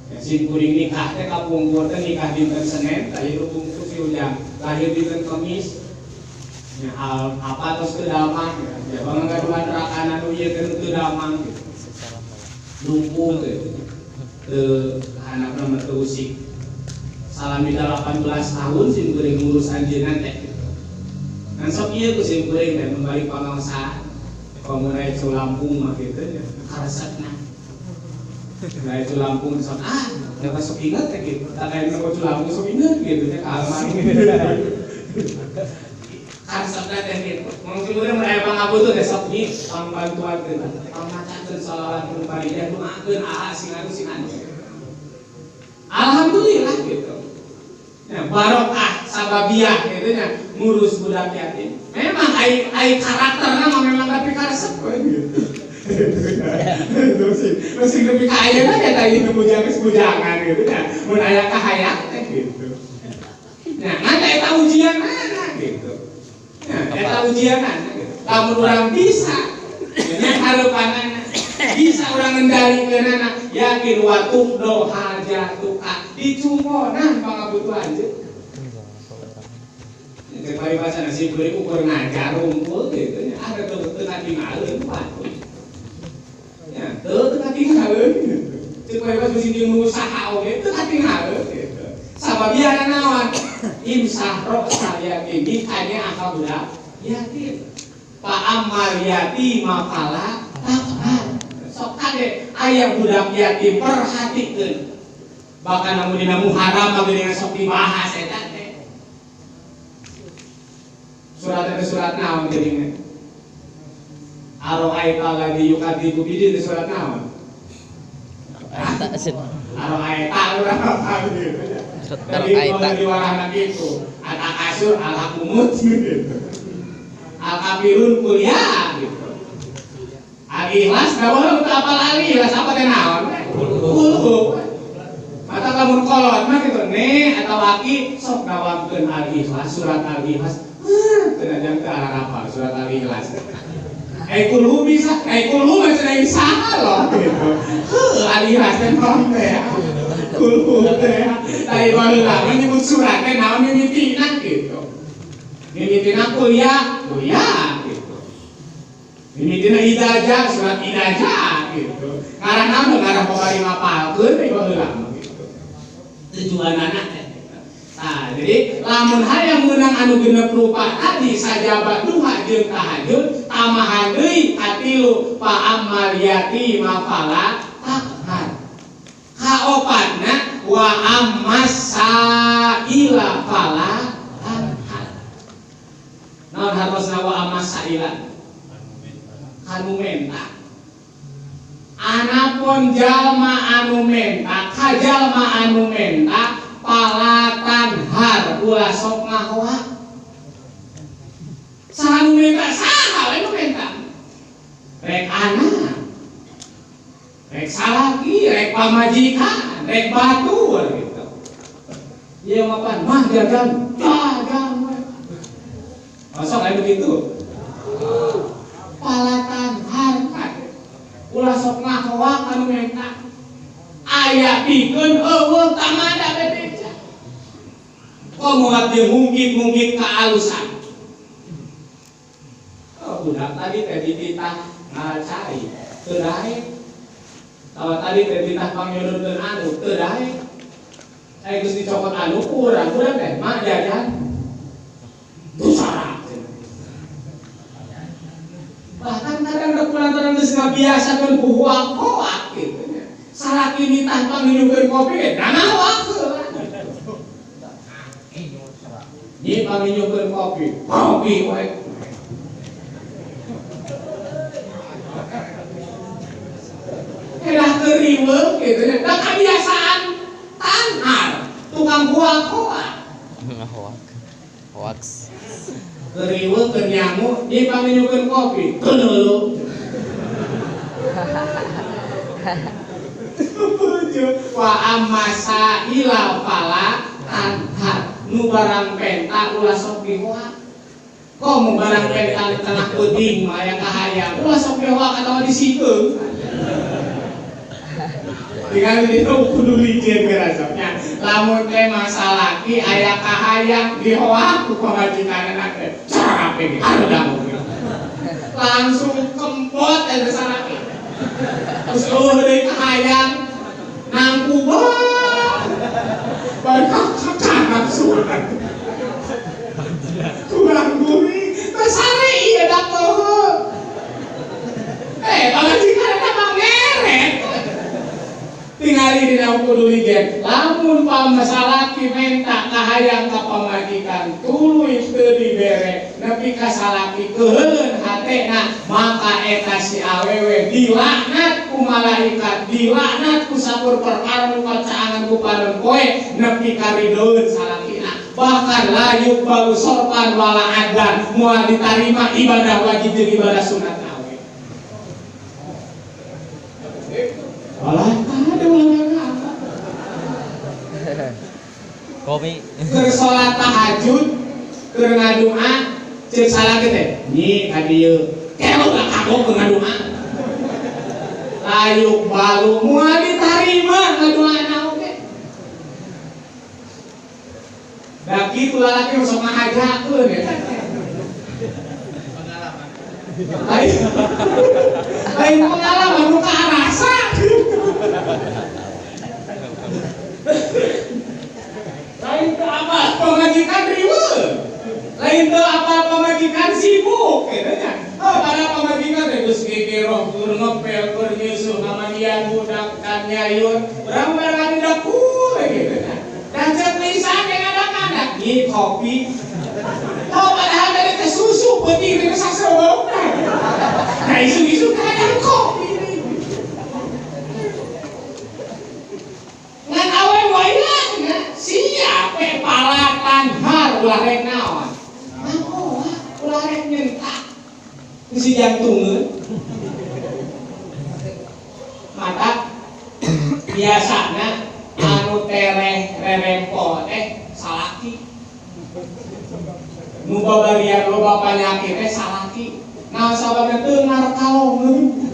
Si kuring nikah teh kapungkur teh nikah dinten Senin, tadi bungsu si ujang lahir dinten Kamis. Nya apa tos teu damang, ya bangga gaduhan rakana nu ieu teh teu damang gitu. Lumpuh teh. Teu anakna mah teu usik. Salamida 18 tahun si kuring ngurus anjeunna teh. Kan sok ieu ku si kuring teh membalik pangaosaan. Pamulai cu Lampung mah kitu nya karesepna. Nah itu Lampung sok nggak masuk ingat ya gitu. Tak kayak nggak masuk Lampung sok ingat gitu ya kealaman gitu. Kan sabda teh gitu. Mungkin kemudian mereka pangabutuh teh sok nih pambantuan teh. Pamacakeun salawat pun paridah doakeun sing anu. Alhamdulillah gitu. Ya barokah sababiah gitu nya ngurus budak yatim. Memang ai karakterna memang tapi karesep gitu. Terus lebih kaya kan ya tadi bujangan gitu ya, mun aya kahayang gitu. Nah, nanti eta ujian mana gitu. Nah, Eta ujianan. Lamun urang bisa, nya hareupana bisa urang ngendalikeunana, yakin wa tuqdo hajatuka dicumponan pangabutuhan teh. Cek mari baca nasi beri ukur ngajar rumpul gitu nya ada teu katingaleun patuh. Ya, teu katingaleun. Cek mari baca sing jeung usaha oge teu katingaleun gitu. Sababiana naon? Imsah roksa yakin ditanya akal budak yakin. Pak Ammar yatim mapala takhan. Sok kade aya budak yatim perhatikeun. Bahkan namun dina Muharram geus sok dibahas eta teh. Surat itu surat naon geuningan? Aro'aita ladzi yukadzibu bidin itu surat naon? Aro'aita urang apa gitu. Tadi kalau diwarahna gitu, Al-Asyur Al-Hakumut gitu. Al-Kafirun kuliah gitu. Al-Ikhlas gawal untuk apal Al-Ikhlas apa teh naon? Kulhu. Mata lamun kolot mah kitu ne atau aki sok gawamkeun Al-Ikhlas surat Al-Ikhlas. Tenajan ke arah apa surat Al-Ikhlas. Kulhu bisa, kulhu mah cenah saha loh gitu. Al-Ikhlas teh naon teh? Kulhu teh. Tadi baheula menyebut surat teh naon mimitina gitu. Mimitina kuliah gitu. Mimitina idajah surat idajah gitu. Ngaran naon ngaran pabari mapalkeun teh baheula gitu. Tujuanana teh. Nah, jadi lamun hayang meunang anu genep rupa tadi sajabat duha jeung tahajud tamahan deui katilu fa ammal yatim fala taqhar. Kaopatna wa ammas sa'ila fala tanhar. Naon hartosna wa ammas sa'ila? Anu menta. Anapun jalma anu menta, ka jalma anu menta palatan har ulah sok ngahoa. Saha nu menta saha we nu menta? Rek anak, rek salaki, rek pamajikan, rek batur gitu. Ieu mapan mah jajan we. Masuk aya begitu. Palatan har ulah sok ngahoa anu menta. Aya pikeun eueuh tamada bebeja. Komoat jeung mungkin kaalusan. Oh, budak tadi teh dititah ngacai, teu dae. Tawa tadi teh dititah pangyodorkeun anu, teu dae. Aya geus dicokot anu urang teh mah jajan. Teu sarak. Bahkan kadang rek lantaran geus ngabiasakeun ku hoak-hoak gitu. Salaki mitah panginjukeun kopi, nanawa heula. Nyi panginjukeun kopi we. Kedah keriweuh kitu nya, da kebiasaan tanhar, tukang hoak-hoak. Hoax. Keriweuh keur nyamuk, nyi panginjukeun kopi, keneuleuh. Wa amasa ila fala tanhar nu barang penta ulah sok dihoak. Komo barang penta di tengah peuting mah aya kahayang ulah sok dihoak atawa disikeun. Tinggal di ditu kudu licin berasapnya. Lamun teh masalaki aya kahayang dihoak ku pamajikanna teh. Cara ape ge anu langsung kempot eta salaki. Terus deui kahayang nangku banyak cakap surat kurang gurih besari iya dapat kalau jika ada mangeret tinggali di dalam kudu ligen lamun pamasalaki menta kahayang ka pamajikan tuluy teu dibere nepi ka salaki keuleun hatena maka eta si awewe dilaknat ku malaikat dilaknat ku sakur perkara nu pacaangan ku panem poe nepi ka ridoeun salakina bahkan layuk balu sorpan wala adan moal ditarima ibadah wajib jeung ibadah sunat awe walah ada ulama Kopi. Keur salat tahajud keur ngadoa Cek salah teh. Nyi ka dieu. Kelo da kagok ngaduha. Layuk balu moal ditarima ngaduana oge. Da kitu lalaki sok ngahajakeun eta. Lain pengalaman muka rasa. Lain ke apa pemajikan riweuh. Lain ke apa pemajikan sibuk katanya. Pada pemajikan geus gegerok keur ngepel keur nyusuh kamanian budak kan nyayun. Urang-urang ada kue gitu kan. Dan cek lisan yang anak-anak nyi kopi. Oh padahal dari teh susu penting di saseweuh. Nah isu-isu kadang kopi ini. Ngan awe wayahna siap we palatan har ulah rek naon. Mangko ulah rek nyentak. Si jantungeun. Mata biasana anu tereh rerempo teh salaki. Nu babarian loba panyakit teh salaki. Nah sababna teu ngarep kalongeun.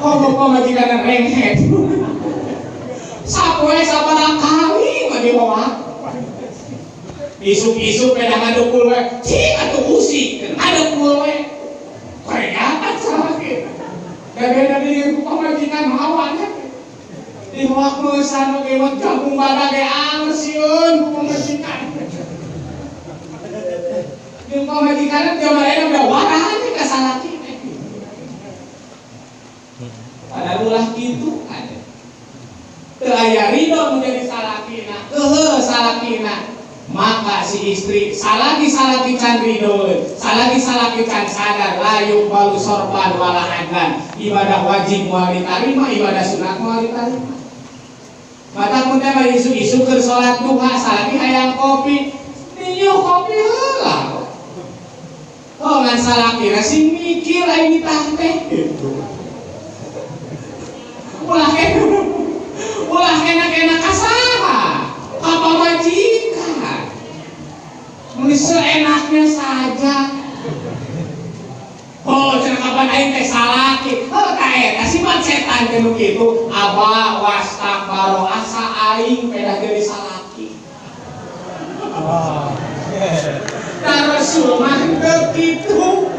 Oh pamajikan renghet. Sapoe sabaraha kali mah dibawa. Isuk-isuk peda ngadukul we. Cik atuh usik ngadukul we. Kayak salaki. Gabena di pamajikan hawannya. Di waktu sanu ge jagung badag ge angsiun pamajikan. Yung pamajikan jaman eta udah warahan ka salaki. Padahal ulah kitu ada. Teu aya ridho menjadi salakina. Salakina. Maka si istri salaki can ridho, salaki can sadar layuk balu sorban wala adlan. Ibadah wajib moal ditarima, ibadah sunat moal ditarima. Mata mun teh isu-isu keur salat duha salaki hayang kopi. Niu kopi heula. Oh ngan salakina sing mikir aing ditah teh gitu. Ulah kena kasaha ka pamajikan. Mun seenaknya saja. Oh cenah kapan aing teh salaki. Oh ka eta sifat setan teh nu kitu. Aba wastakbaro asa aing pedah jadi salaki. Rasul mah begitu.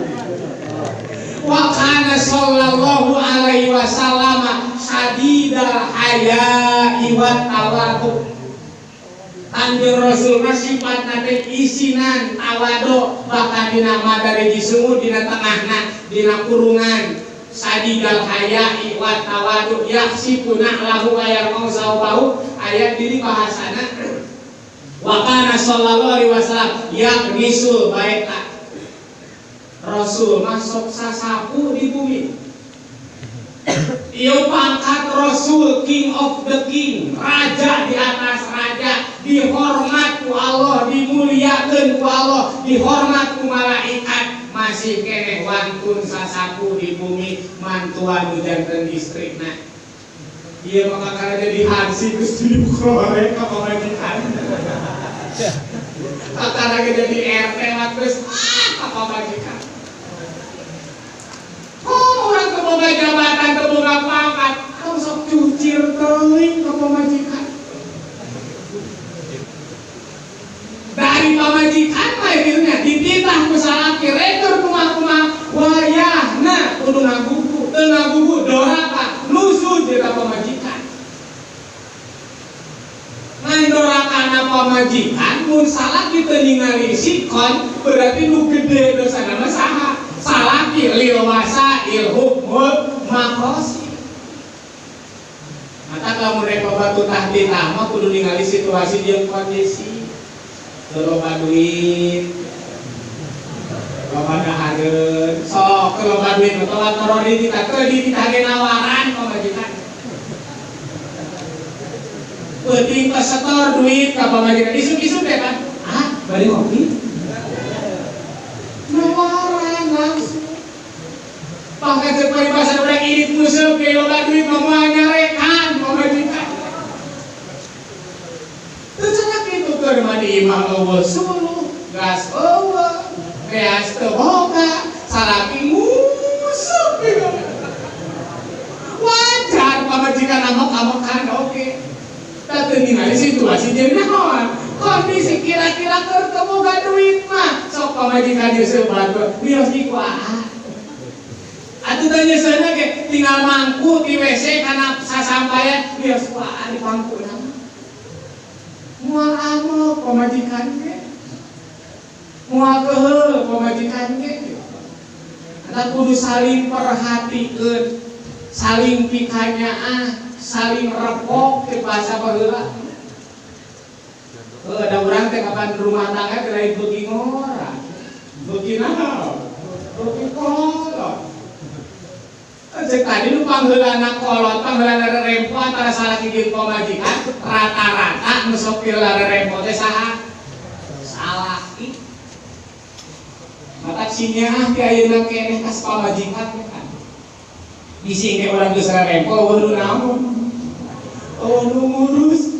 Wa kana sallallahu alaihi wasallam sadidal haya'i wa tawadhu. Anjeun Rasul mah sifatna teh isinan tawadu, bahkan dina madari disebut dina tengahna dina kurungan sadidal haya'i wa tawadhu yaksipuna lahu ayar mau saubahu ayat diri bahasana. Wa kana sallallahu alaihi wasallam yaqnisul baita. Rasul masuk sasapu di bumi. Ieu pangkat Rasul, king of the king, raja di atas raja, dihormat ku Allah, dimuliakeun ku Allah, dihormat ku malaikat, masih keneh wantun sasapu di bumi mantuan janten istrina. Ieu maka kana jadi hansi geus dibukrore ka pamajikan. Kakak jadi RT terus ka pamajikan. Oh orang keboga jabatan keboga pangkat, kau sok cucir teuing ka pamajikan. Dari pamajikan mah akhirnya dititah ku salaki rekor kumaha-kumaha wayahna kudu ngagugu, teu ngagugu doraka lusud ka pamajikan. Doraka pamajikan mun salaki teu ningali sikon berarti nu gede dosana mah saha? Salaki lil wasail hukmul maqasid. Mata lamun rek batu tahdid mah kudu ningali situasi jeung kondisi. Loba duit. Loba dahareun. Sok loba duit mah tolak koroni ditagih nawaran pamajikan. Penting pesetor duit ka pamajikan isuk-isuk deh kan. Bari ngopi. Nawaran langsung. Pangkat separi bahasa urang irit museup ge loba duit mah moal nyarekan pamajikan. Teu cenah kitu keur mah di imah eueuh suluh gas eueuh. beas teu boga salaki musuh wajar pamajikan amok-amokan oke tapi ningali situasi jadi naon kondisi kira-kira keur teu boga duit mah sok pamajikan ieu sebat bios dikuat atuh teh nyeuseuna ge tinggal mangku di WC kana sasampayan bios kuat di pangkuna moal amok pamajikan ge moal keheul pamajikan ge anda kudu saling perhatikeun saling pikanyaan saling repok ke bahasa baheula ada urang teh kapan rumah tangga teh lain beuki ngora beuki naon beuki kolot cek tadi nu pangheulana kolot pangheulana rerempo antara salaki jeung pamajikan rata-rata nu sok pila rerempo teh saha salaki mata sinya ti ayeuna keneh kas pamajikan kan bising ke urang geus rerempo eueuh naon nu ngurus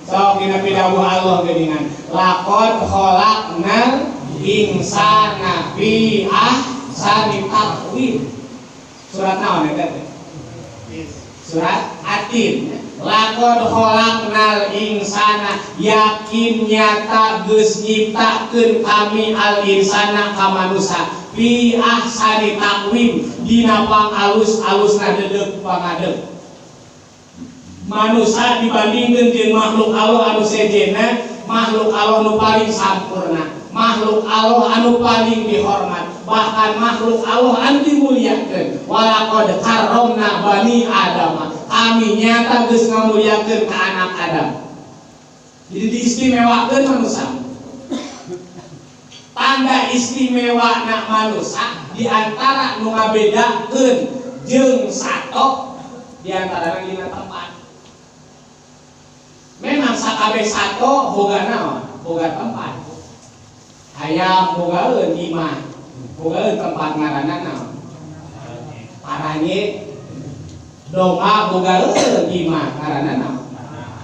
sok dina pidawuh Allah geuningan laqad khalaqnal insana fi ahsani taqwim surat naon eta teh? Surat Atin. Laqad khalaqnal insana yakin nyata geus nyiptakeun kami al insana ka manusa fi ahsani taqwim dina pangalus-alusna deudeuh pangadeg. Manusa dibandingkeun jeung makhluk Allah anu sejenna, makhluk Allah nu paling sampurna, makhluk Allah anu paling dihormat, bahkan makhluk Allah anu dimuliakeun. Walaqad karramna bani Adam. Kami nyata geus ngamuliakeun ka anak Adam. Jadi diistimewakeun manusia. Tanda istimewana manusia di antara nu ngabedakeun jeung sato di antara lima tempat. Memang sakabeh sato boga naon? Boga tempat. Hayam bogaeun imah. Bogaeun tempat ngaranna naon? Paranye. Domba bogaeun imah ngaranna naon?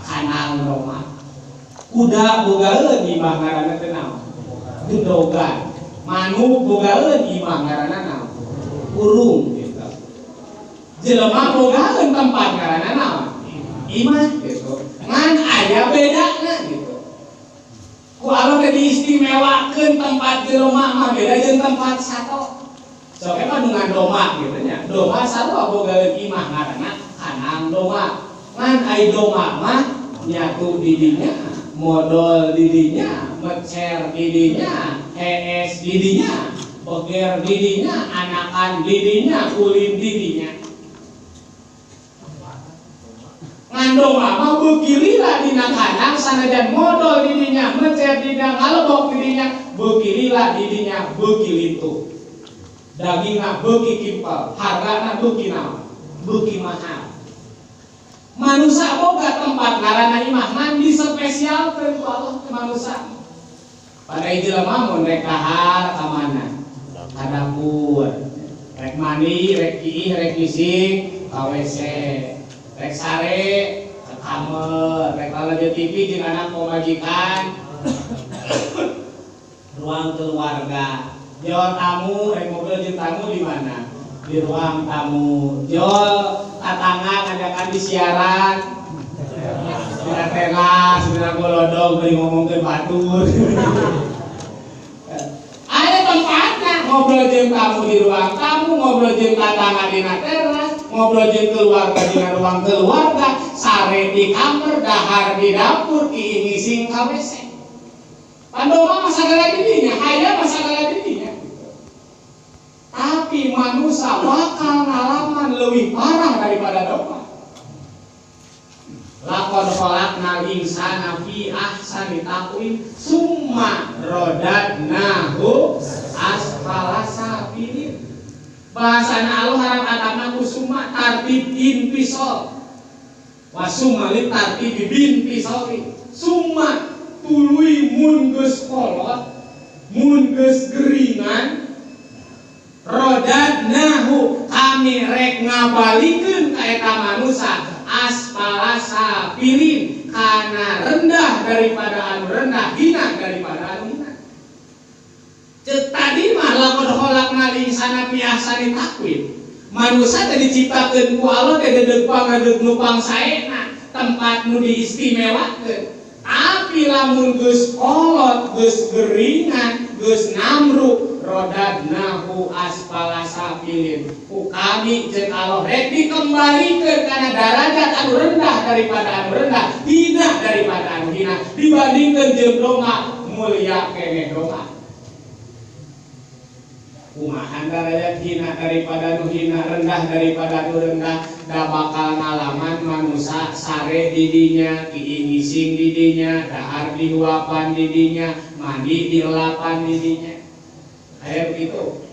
Kanang domba. Kuda bogaeun imah ngaranna teh naon? Gedogan. Manuk bogaeun imah ngaranna naon? Urung gitu. Jelema bogaeun tempat ngaranna naon? Imah gitu. Ngan aya bedana gitu. Ku Allah teh diistimewakeun tempat jelema mah beda jeung tempat sato. Sok mah dengan domba gitu nya. Domba sato bogaeun imah ngaranna kanang domba. Ngan ai domba mah nyatu di dinya, modal di dinya, mecer di dinya, hees di dinya, beger di dinya, anakan di dinya, ulin di dinya. Ngandung mama bekilila dina kandang sanajan modal didinya mecer dina ngalebok didinya bekilila didinya bekilitu dagingna beki kimpal hargana beki naon beki mahal manusia boga tempat ngaranna imah mandi spesial teh ku Allah ke manusia pada jelema mun rek kahar ka mana ka dapur rek mandi rek kiih rek bising ka WC rek sare ke kamar, rek lalajo TV jeung anak pamajikan ruang keluarga jol tamu, rek ngobrol jeung tamu di mana? Di ruang tamu jol tatangga ngajakan di siaran di teras, di golodong beri ngomongkeun batur aya tempatna ngobrol jeung tamu di ruang tamu, ngobrol jeung tatangga di teras ngobrol jeung keluarga di ruang keluarga, sare di kamar, dahar di dapur, ngising ka WC. Pandoma masagala didinya, hayam masagala didinya. Tapi manusia bakal ngalaman lebih parah daripada domba. Laqad khalaqnal insana fi ahsani taqwim summa radadnahu asfala safilin. Bahasana Allah harap atapna kusuma tartib inpisol wasuma li tartib bin pisoli summa tuluy mun geus kolot mun geus geringan rodadnahu kami rek ngabalikeun ka eta manusia asfala safilin kana rendah daripada anu rendah hina daripada anu hina cetak tadi malah kodholak naling sana piasani takwid. Manusia tadi diciptakeun ku Allah teh dedeg pangadeg nu pangsaena, tempat nu diistimewakeun. Tapi lamun geus kolot, geus geringan, geus namruk, rodadnahu asfala safilin. Ku kami jeung Allah rek dikembalikeun kana darajat anu rendah daripada anu rendah, hina daripada anu hina, dibandingkeun jeung donga mulia keneh donga. Kumaha darajat hina daripada nu hina, rendah daripada nu rendah, da bakal ngalaman manusia sare didinya, kiingising didinya, dahar dihuapan didinya, mandi dielapan didinya. Aya begitu?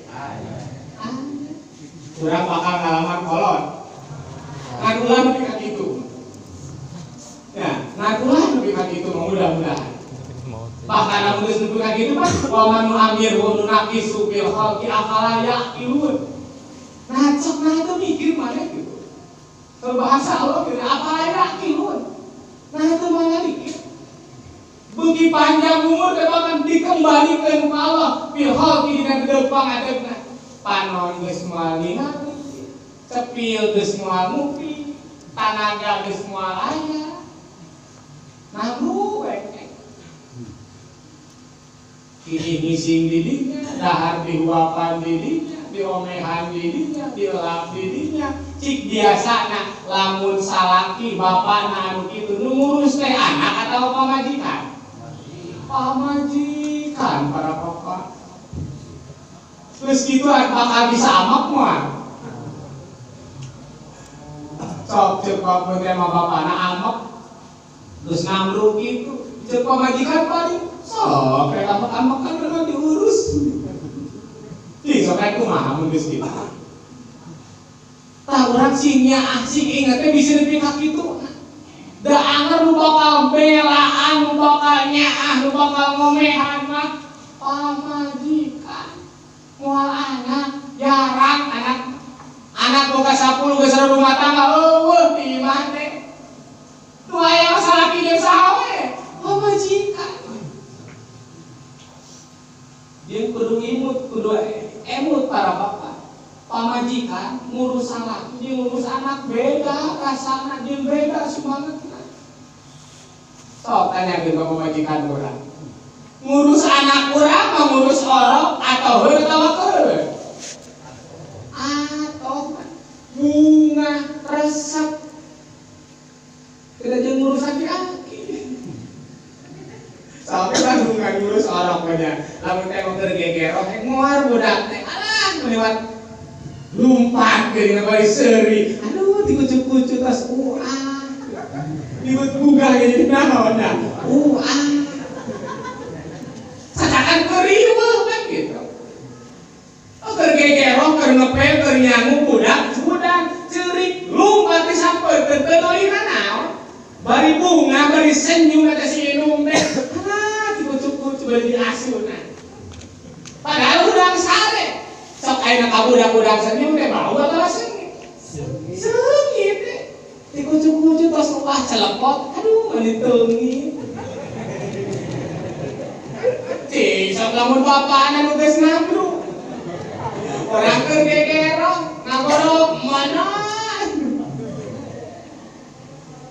Kurang bakal ngalaman kolot. Ngadulan lebih ka kitu. Ya, ngadulan lebih ka kitu mudah-mudahan. Bahkan namun geus nepi ka kitu mah wa man amir wa nunaqisu fil khalqi afala yaqilun. Nah, cok nah itu mikir mana gitu. Bahasa Allah gitu, afala yaqilun. Nah itu mana mikir. Beuki panjang umur teh bahkan dikembalikeun ka Allah fil khalqi dina deupang adegna. Panon geus moal nina, cepil geus moal ngupi, tanaga geus moal aya. Namru we kiingising didinya, dahar dihuapan didinya, diomehan didinya, dielap didinya. Cik biasana lamun salaki bapana anu kitu nu ngurus teh anak atau pamajikan? Pamajikan para bapak. Terus gitu bakal bisa amak mah. Sok cek bapak teh mah bapana amak. Terus namruk gitu. Cek pamajikan paling sok rek amak-amak kan dengan diurus. Ih, sok rek kumaha mun geus kitu. Tah urang singnya asik inget teh bisa nepi ka kitu. Da anger nu bakal belaan, nu bakal nyaah, nu bakal ngomehan mah pamajikan. Moal anak jarang anak boga 10 geus rumah tangga eueuh di imah teh. Nu aya salaki jeung saha we? Pamajikan. Dia kudu imut, kudu emut para bapak. Pamajikan ngurus anak, dia ngurus anak beda rasana, dia beda semangatna. Sok tanyakeun ka pamajikan urang. Ngurus anak urang mah ngurus orok atau heureut atawa keureut? Atau bunga resep. Kita jeung ngurus aki-aki. Sampai kan bunga ngurus orok aja. Lamun teh mah keur gegerok ngoar budak teh. Alah lewat lumpat ke dina bari seuri. Aduh dikucuk-kucuk tas Dibut bunga jadi naonna. Sadakan keriweuh kan gitu. Keur gegerok, keur ngepel, keur nyangu budak ceurik lumpat teh sampeurkeun teu dolina naon. Bari bunga, bari senyum eta si Inung teh. Alah dikucuk-kucuk bari diasuna. Padahal udang sare. Sok ayeuna ka budak-budak senyum teh bau atuh seungit. Seungit teh. Dikucuk-kucuk tos wah celepot. Aduh mani teungit. Cik, sok lamun bapana nu geus ngambruk. Urang keur gegerok, ngagorok mana?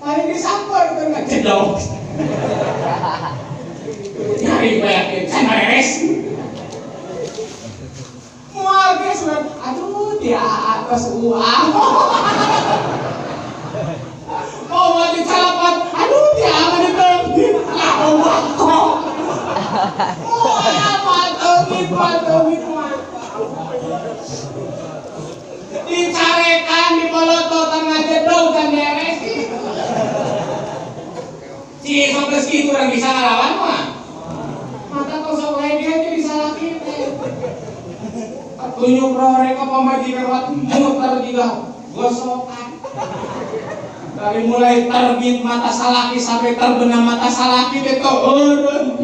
Paling disamperkeun ngecedok. Nyari bayakeun can beres. Moal geus aduh dia atas uang. Mau dicalapan, aduh dia mah diteungit. Lah kok. Oh, apa teungit mah. Dicarekan dipolototan ngajedog kan beres. Cik sok geus kitu urang bisa ngalawan mah. Mata kok sok wae dia jadi salah kitu. Tunjuk rorek ka pamajikan wat muter juga gosokan. Dari mulai terbit mata salaki sampai terbenam mata salaki teh eureun.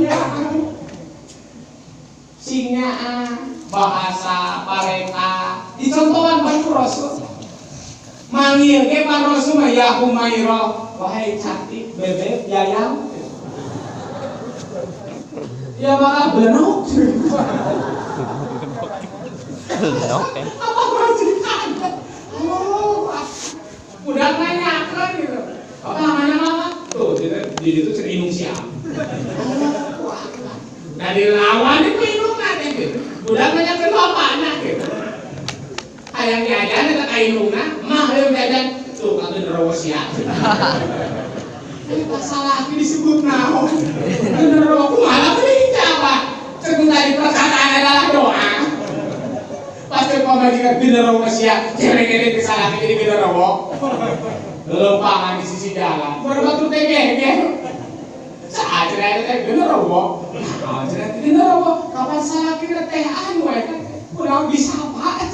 Singaan bahasa pareka dicontohan Banu Rasul. Manggil ke Banu Rasul mah ya Humairah, wahai cantik bebek yayang. Ya malah benok. Oke. Apa majikan? Oh, udah nanyakan gitu. Apa namanya mama? Tuh, di itu ceri inung siam. Nah dilawan itu inungan gitu. Udah nanyakan bapaknya gitu. Ayang diajan itu kainungna, mah yang diajan tuh kagak nerawa siap. Masalah ini disebut naon. Nerawa aku malah beli jawab. Sebut tadi perkataan adalah doa. Pasti pemajikan nerawa siap. Cewek-cewek kesalahan jadi nerawa. Lempangan di sisi jalan. Berbatu tegeh. Saat cerita nerawa. Cerita nerawa. Kapan salah kita teh anu kan? Kurang bisa apa?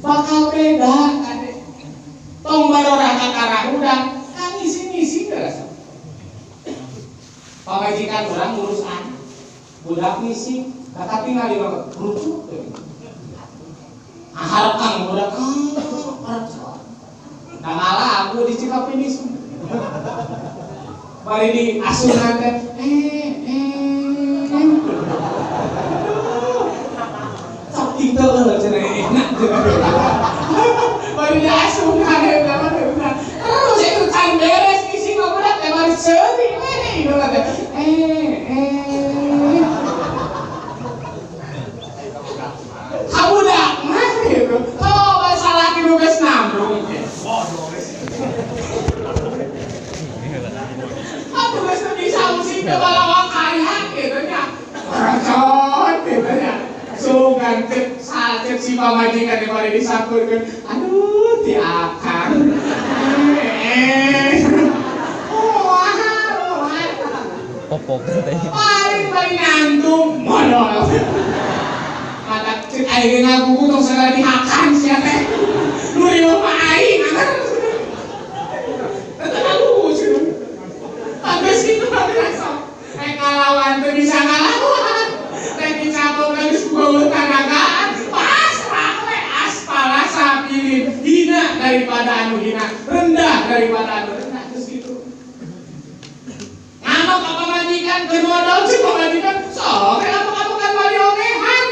Bakal beda kade. Tong barora kakara udang kan ngisi-ngisi geus. Pamajikan urang ngurus anak. Budak ngisi, kakak tinggal di bawah kerucuk. Harap kang budak harap soal. Da malah aku di Cikapini sun. Bari di asuhan teh itu cenah enak baru diasuh kare terus itu can beres isi ngobrol teh bari seuri itu kata kabudak mah gitu oh masalah kieu geus nambung aku geus bisa musik balawa kaya gitu nya racon gitu nya sungan cep si pamajikan yang mari disampurkan aduh ti akang Popok teh. paling ngantung modal mata cek aing ngaku tong segala dihakan sia teh nu rieu mah aing eta lucu habis itu rasa ngalawan teu bisa ngalawan teh dicabok geus bawa tanagaan pasrah we aspala sapilin hina daripada anu hina rendah daripada anu rendah geus kitu ngamuk apa majikan kedua daun si pamajikan sok apa kan bali omehan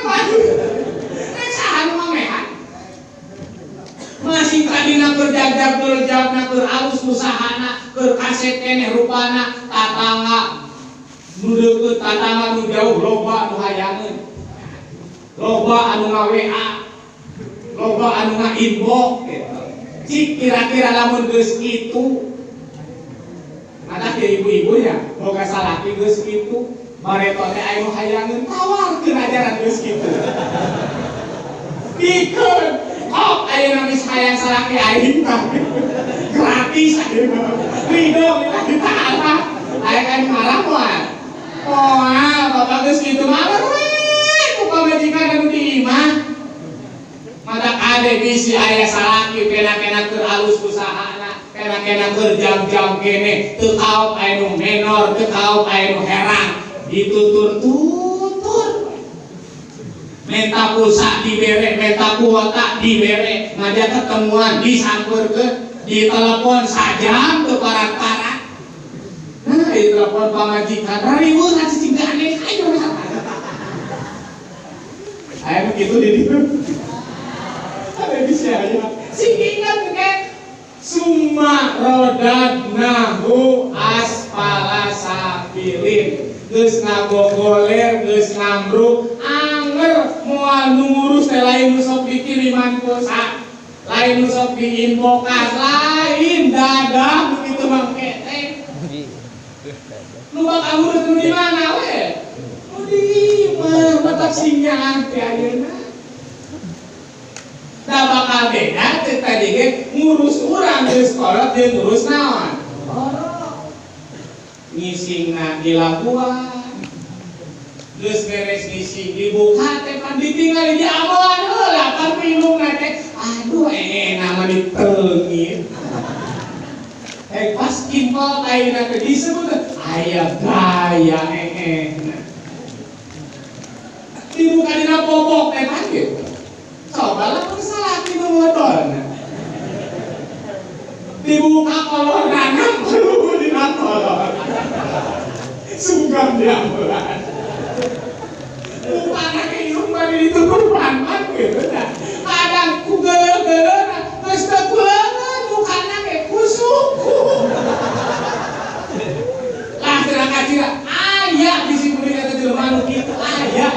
saha nu omehan masing kadina kerjagna keur alus usahana keur kaset keneh rupana tatangga nu deukeut tatangga nu jauh loba nu hayangeun loba anu nga-WA loba anu nga-inbox cik kira-kira lamun geus kitu ada ke ibu-ibu ya boga salaki geus kitu bareto teh aya nu hayangeun tawarkeun ajaran geus kitu pikeun kok aya geus hayang salaki aing tah gratis ayeuna ridho lillahi ta'ala aya kan marah moal moal bapak geus kitu mah pamajikan anu diimah mata kade bisi aya salaki kena-kena keur alus usahana kena-kena keur jam-jam kene teu kaot aya nu menor teu kaot aya nu herang ditutur-tutur menta pulsa dibere menta kuota dibere ngajak ketemuan disampeurkeun di telepon sajam teu parat-parat nah di telepon pamajikan rariweuh cicing aneh ayo aya begitu di dieu ada bisa ya sing ingat ke summa rodadnahu aspala safilin geus ngagogoler geus ngambruk anger moal ngurus teh lain nu sok dikiriman pulsa lain nu sok diinfokan lain dadah begitu mangke teh nu bakal ngurus nu di mana we nu di imah batak singaan teh ayeuna da bakal beda teh tadi ge ngurus urang geus kolot jeung ngurus naon ngisingna di Labuan geus beres ngisi dibuka teh pan ditinggal di awan heula pan pinungna teh aduh nama diteungin pas kimpal ayeuna teh disebut aya gaya dibuka dina popok teh pan gitu coba lah salah di modal dibuka kolor nanam perlu di kolor sungkan diambulan bukan lagi rumah bari ditutur paman gitu dah. Kadang ku geuleuh-geuleuh geus teu kuleungeun mukana ge kusuku. Lah gerak kacira aya bisi kuring eta jelema nu kitu aya.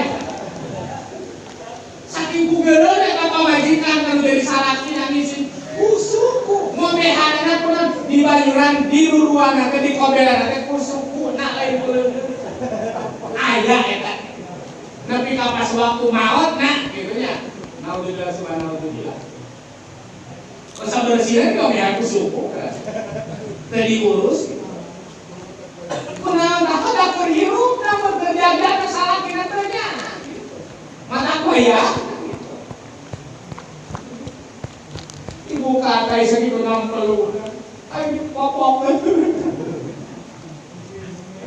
Saking ku geuleuh eta pamajikan anu dari salaki nangis kusuku. Mobehanana pun di bayuran di ruruana teh di kobelan teh kusuku na lain kuleungeun. Aya eta. Nepi ka pas waktu maot nah kitu nya. Naudzubillah subhanallah. Masa bersihan kau ya aku suku. Tadi urus. Kunaon aku dah berhirup, dah berjaga masalah kita terjadi. Mata aku ya. Ibu kata segitu nampelu. Ayo popok.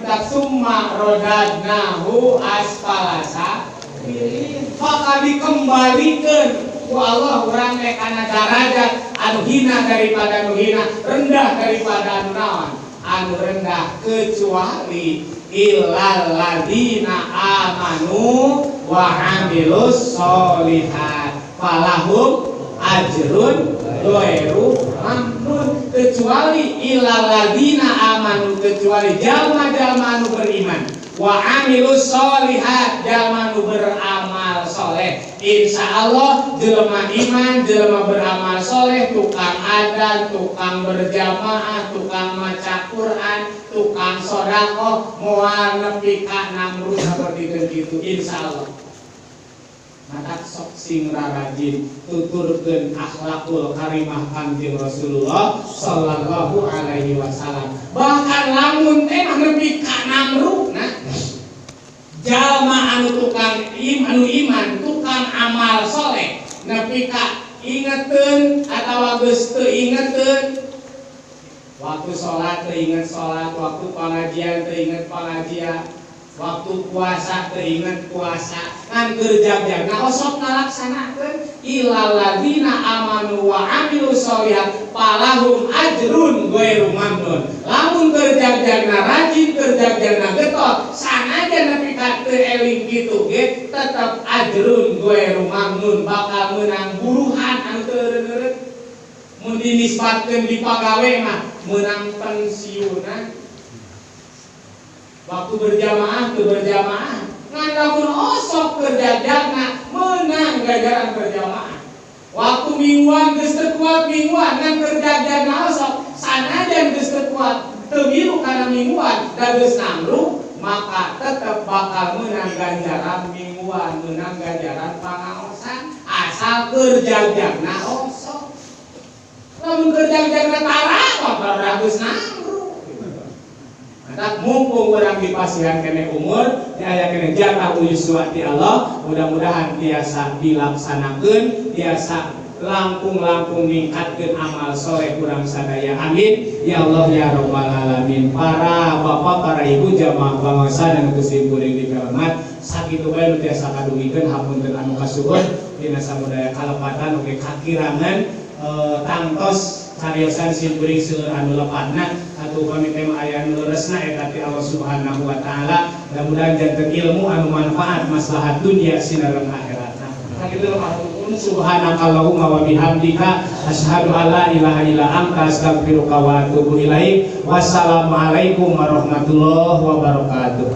Tak summa rodadnahu asfalasa. Maka dikembalikan ku Allah urang teh kana darajat anu hina daripada anu hina, rendah daripada anu naon, anu rendah kecuali illal ladina amanu wa amilus solihat falahum ajrun ghairu mamnun, kecuali illal ladina amanu, kecuali jalma-jalma anu beriman wa amilus solihat, jalma nu beramal soleh. Insyaallah jelema iman, jelema beramal soleh, tukang adan, tukang berjamaah, tukang maca Quran, tukang sedekah, moal nepi ka namrus saperti kitu insyaallah. Mata sok sing rarajin tuturkeun akhlakul karimah Kanjeng Rasulullah sallallahu alaihi wasallam. Bahkan lamun teh nepi ka namruna jalma anu tukang iman, tukang amal soleh, nepi ka ingeteun atawa geus teu ingeteun, waktu sholat teu inget sholat, waktu pengajian teu inget pengajian, waktu puasa teu inget puasa, kan kerja-kerja nah osok ngalaksanakeun illal ladzina amanu wa amilus sholihat falahum ajrun ghairu mamnun. Lamun kerja-kerjana rajin, kerja-kerjana getol, sanaja nepi ka teu eling kitu ge tetep ajrun ghairu mamnun, bakal meunang buruhan anu teu eureun-eureun. Mun dinisbatkeun di pagawe mah meunang pensiunan. Waktu berjamaah teu berjamaah, ngan lamun osok kerja-kerjana meunang ganjaran berjamaah. Waktu mingguan geus teu kuat mingguan, ngan kerja-kerjana osok sanajan geus teu kuat teu milu kana mingguan da geus namruh, maka tetep bakal meunang ganjaran mingguan, meunang ganjaran pangaosan asal kerja-kerjana osok. Lamun kerja-kerjana tara bakal geus namruh. Tak mumpung orang dipasihan kene umur, aya kene jatah uyuswati Allah, mudah-mudahan tiasa dilaksanakeun, tiasa langkung-langkung ningkatkeun amal soleh urang sadaya. Amin. Ya Allah ya rabbal alamin. Para bapak, para ibu jamaah bangsa dan kusim kuring dihormat, sakitu bae nu tiasa kadungikeun hapunten anu kasuhun dina samudaya kalepatan oge kakirangan tangtos karyosan simkuring seueur anu lepatna atuh kami tema aya nu leuresna eta ti Allah Subhanahu wa taala. Mudah-mudahan janten ilmu anu manfaat maslahat dunya sinareung akhiratna. Sakitu matur subhanakallahumma wa bihamdika asyhadu an la ilaha illa anta astaghfiruka wa atubu ilaik. Wassalamualaikum warahmatullahi wabarakatuh.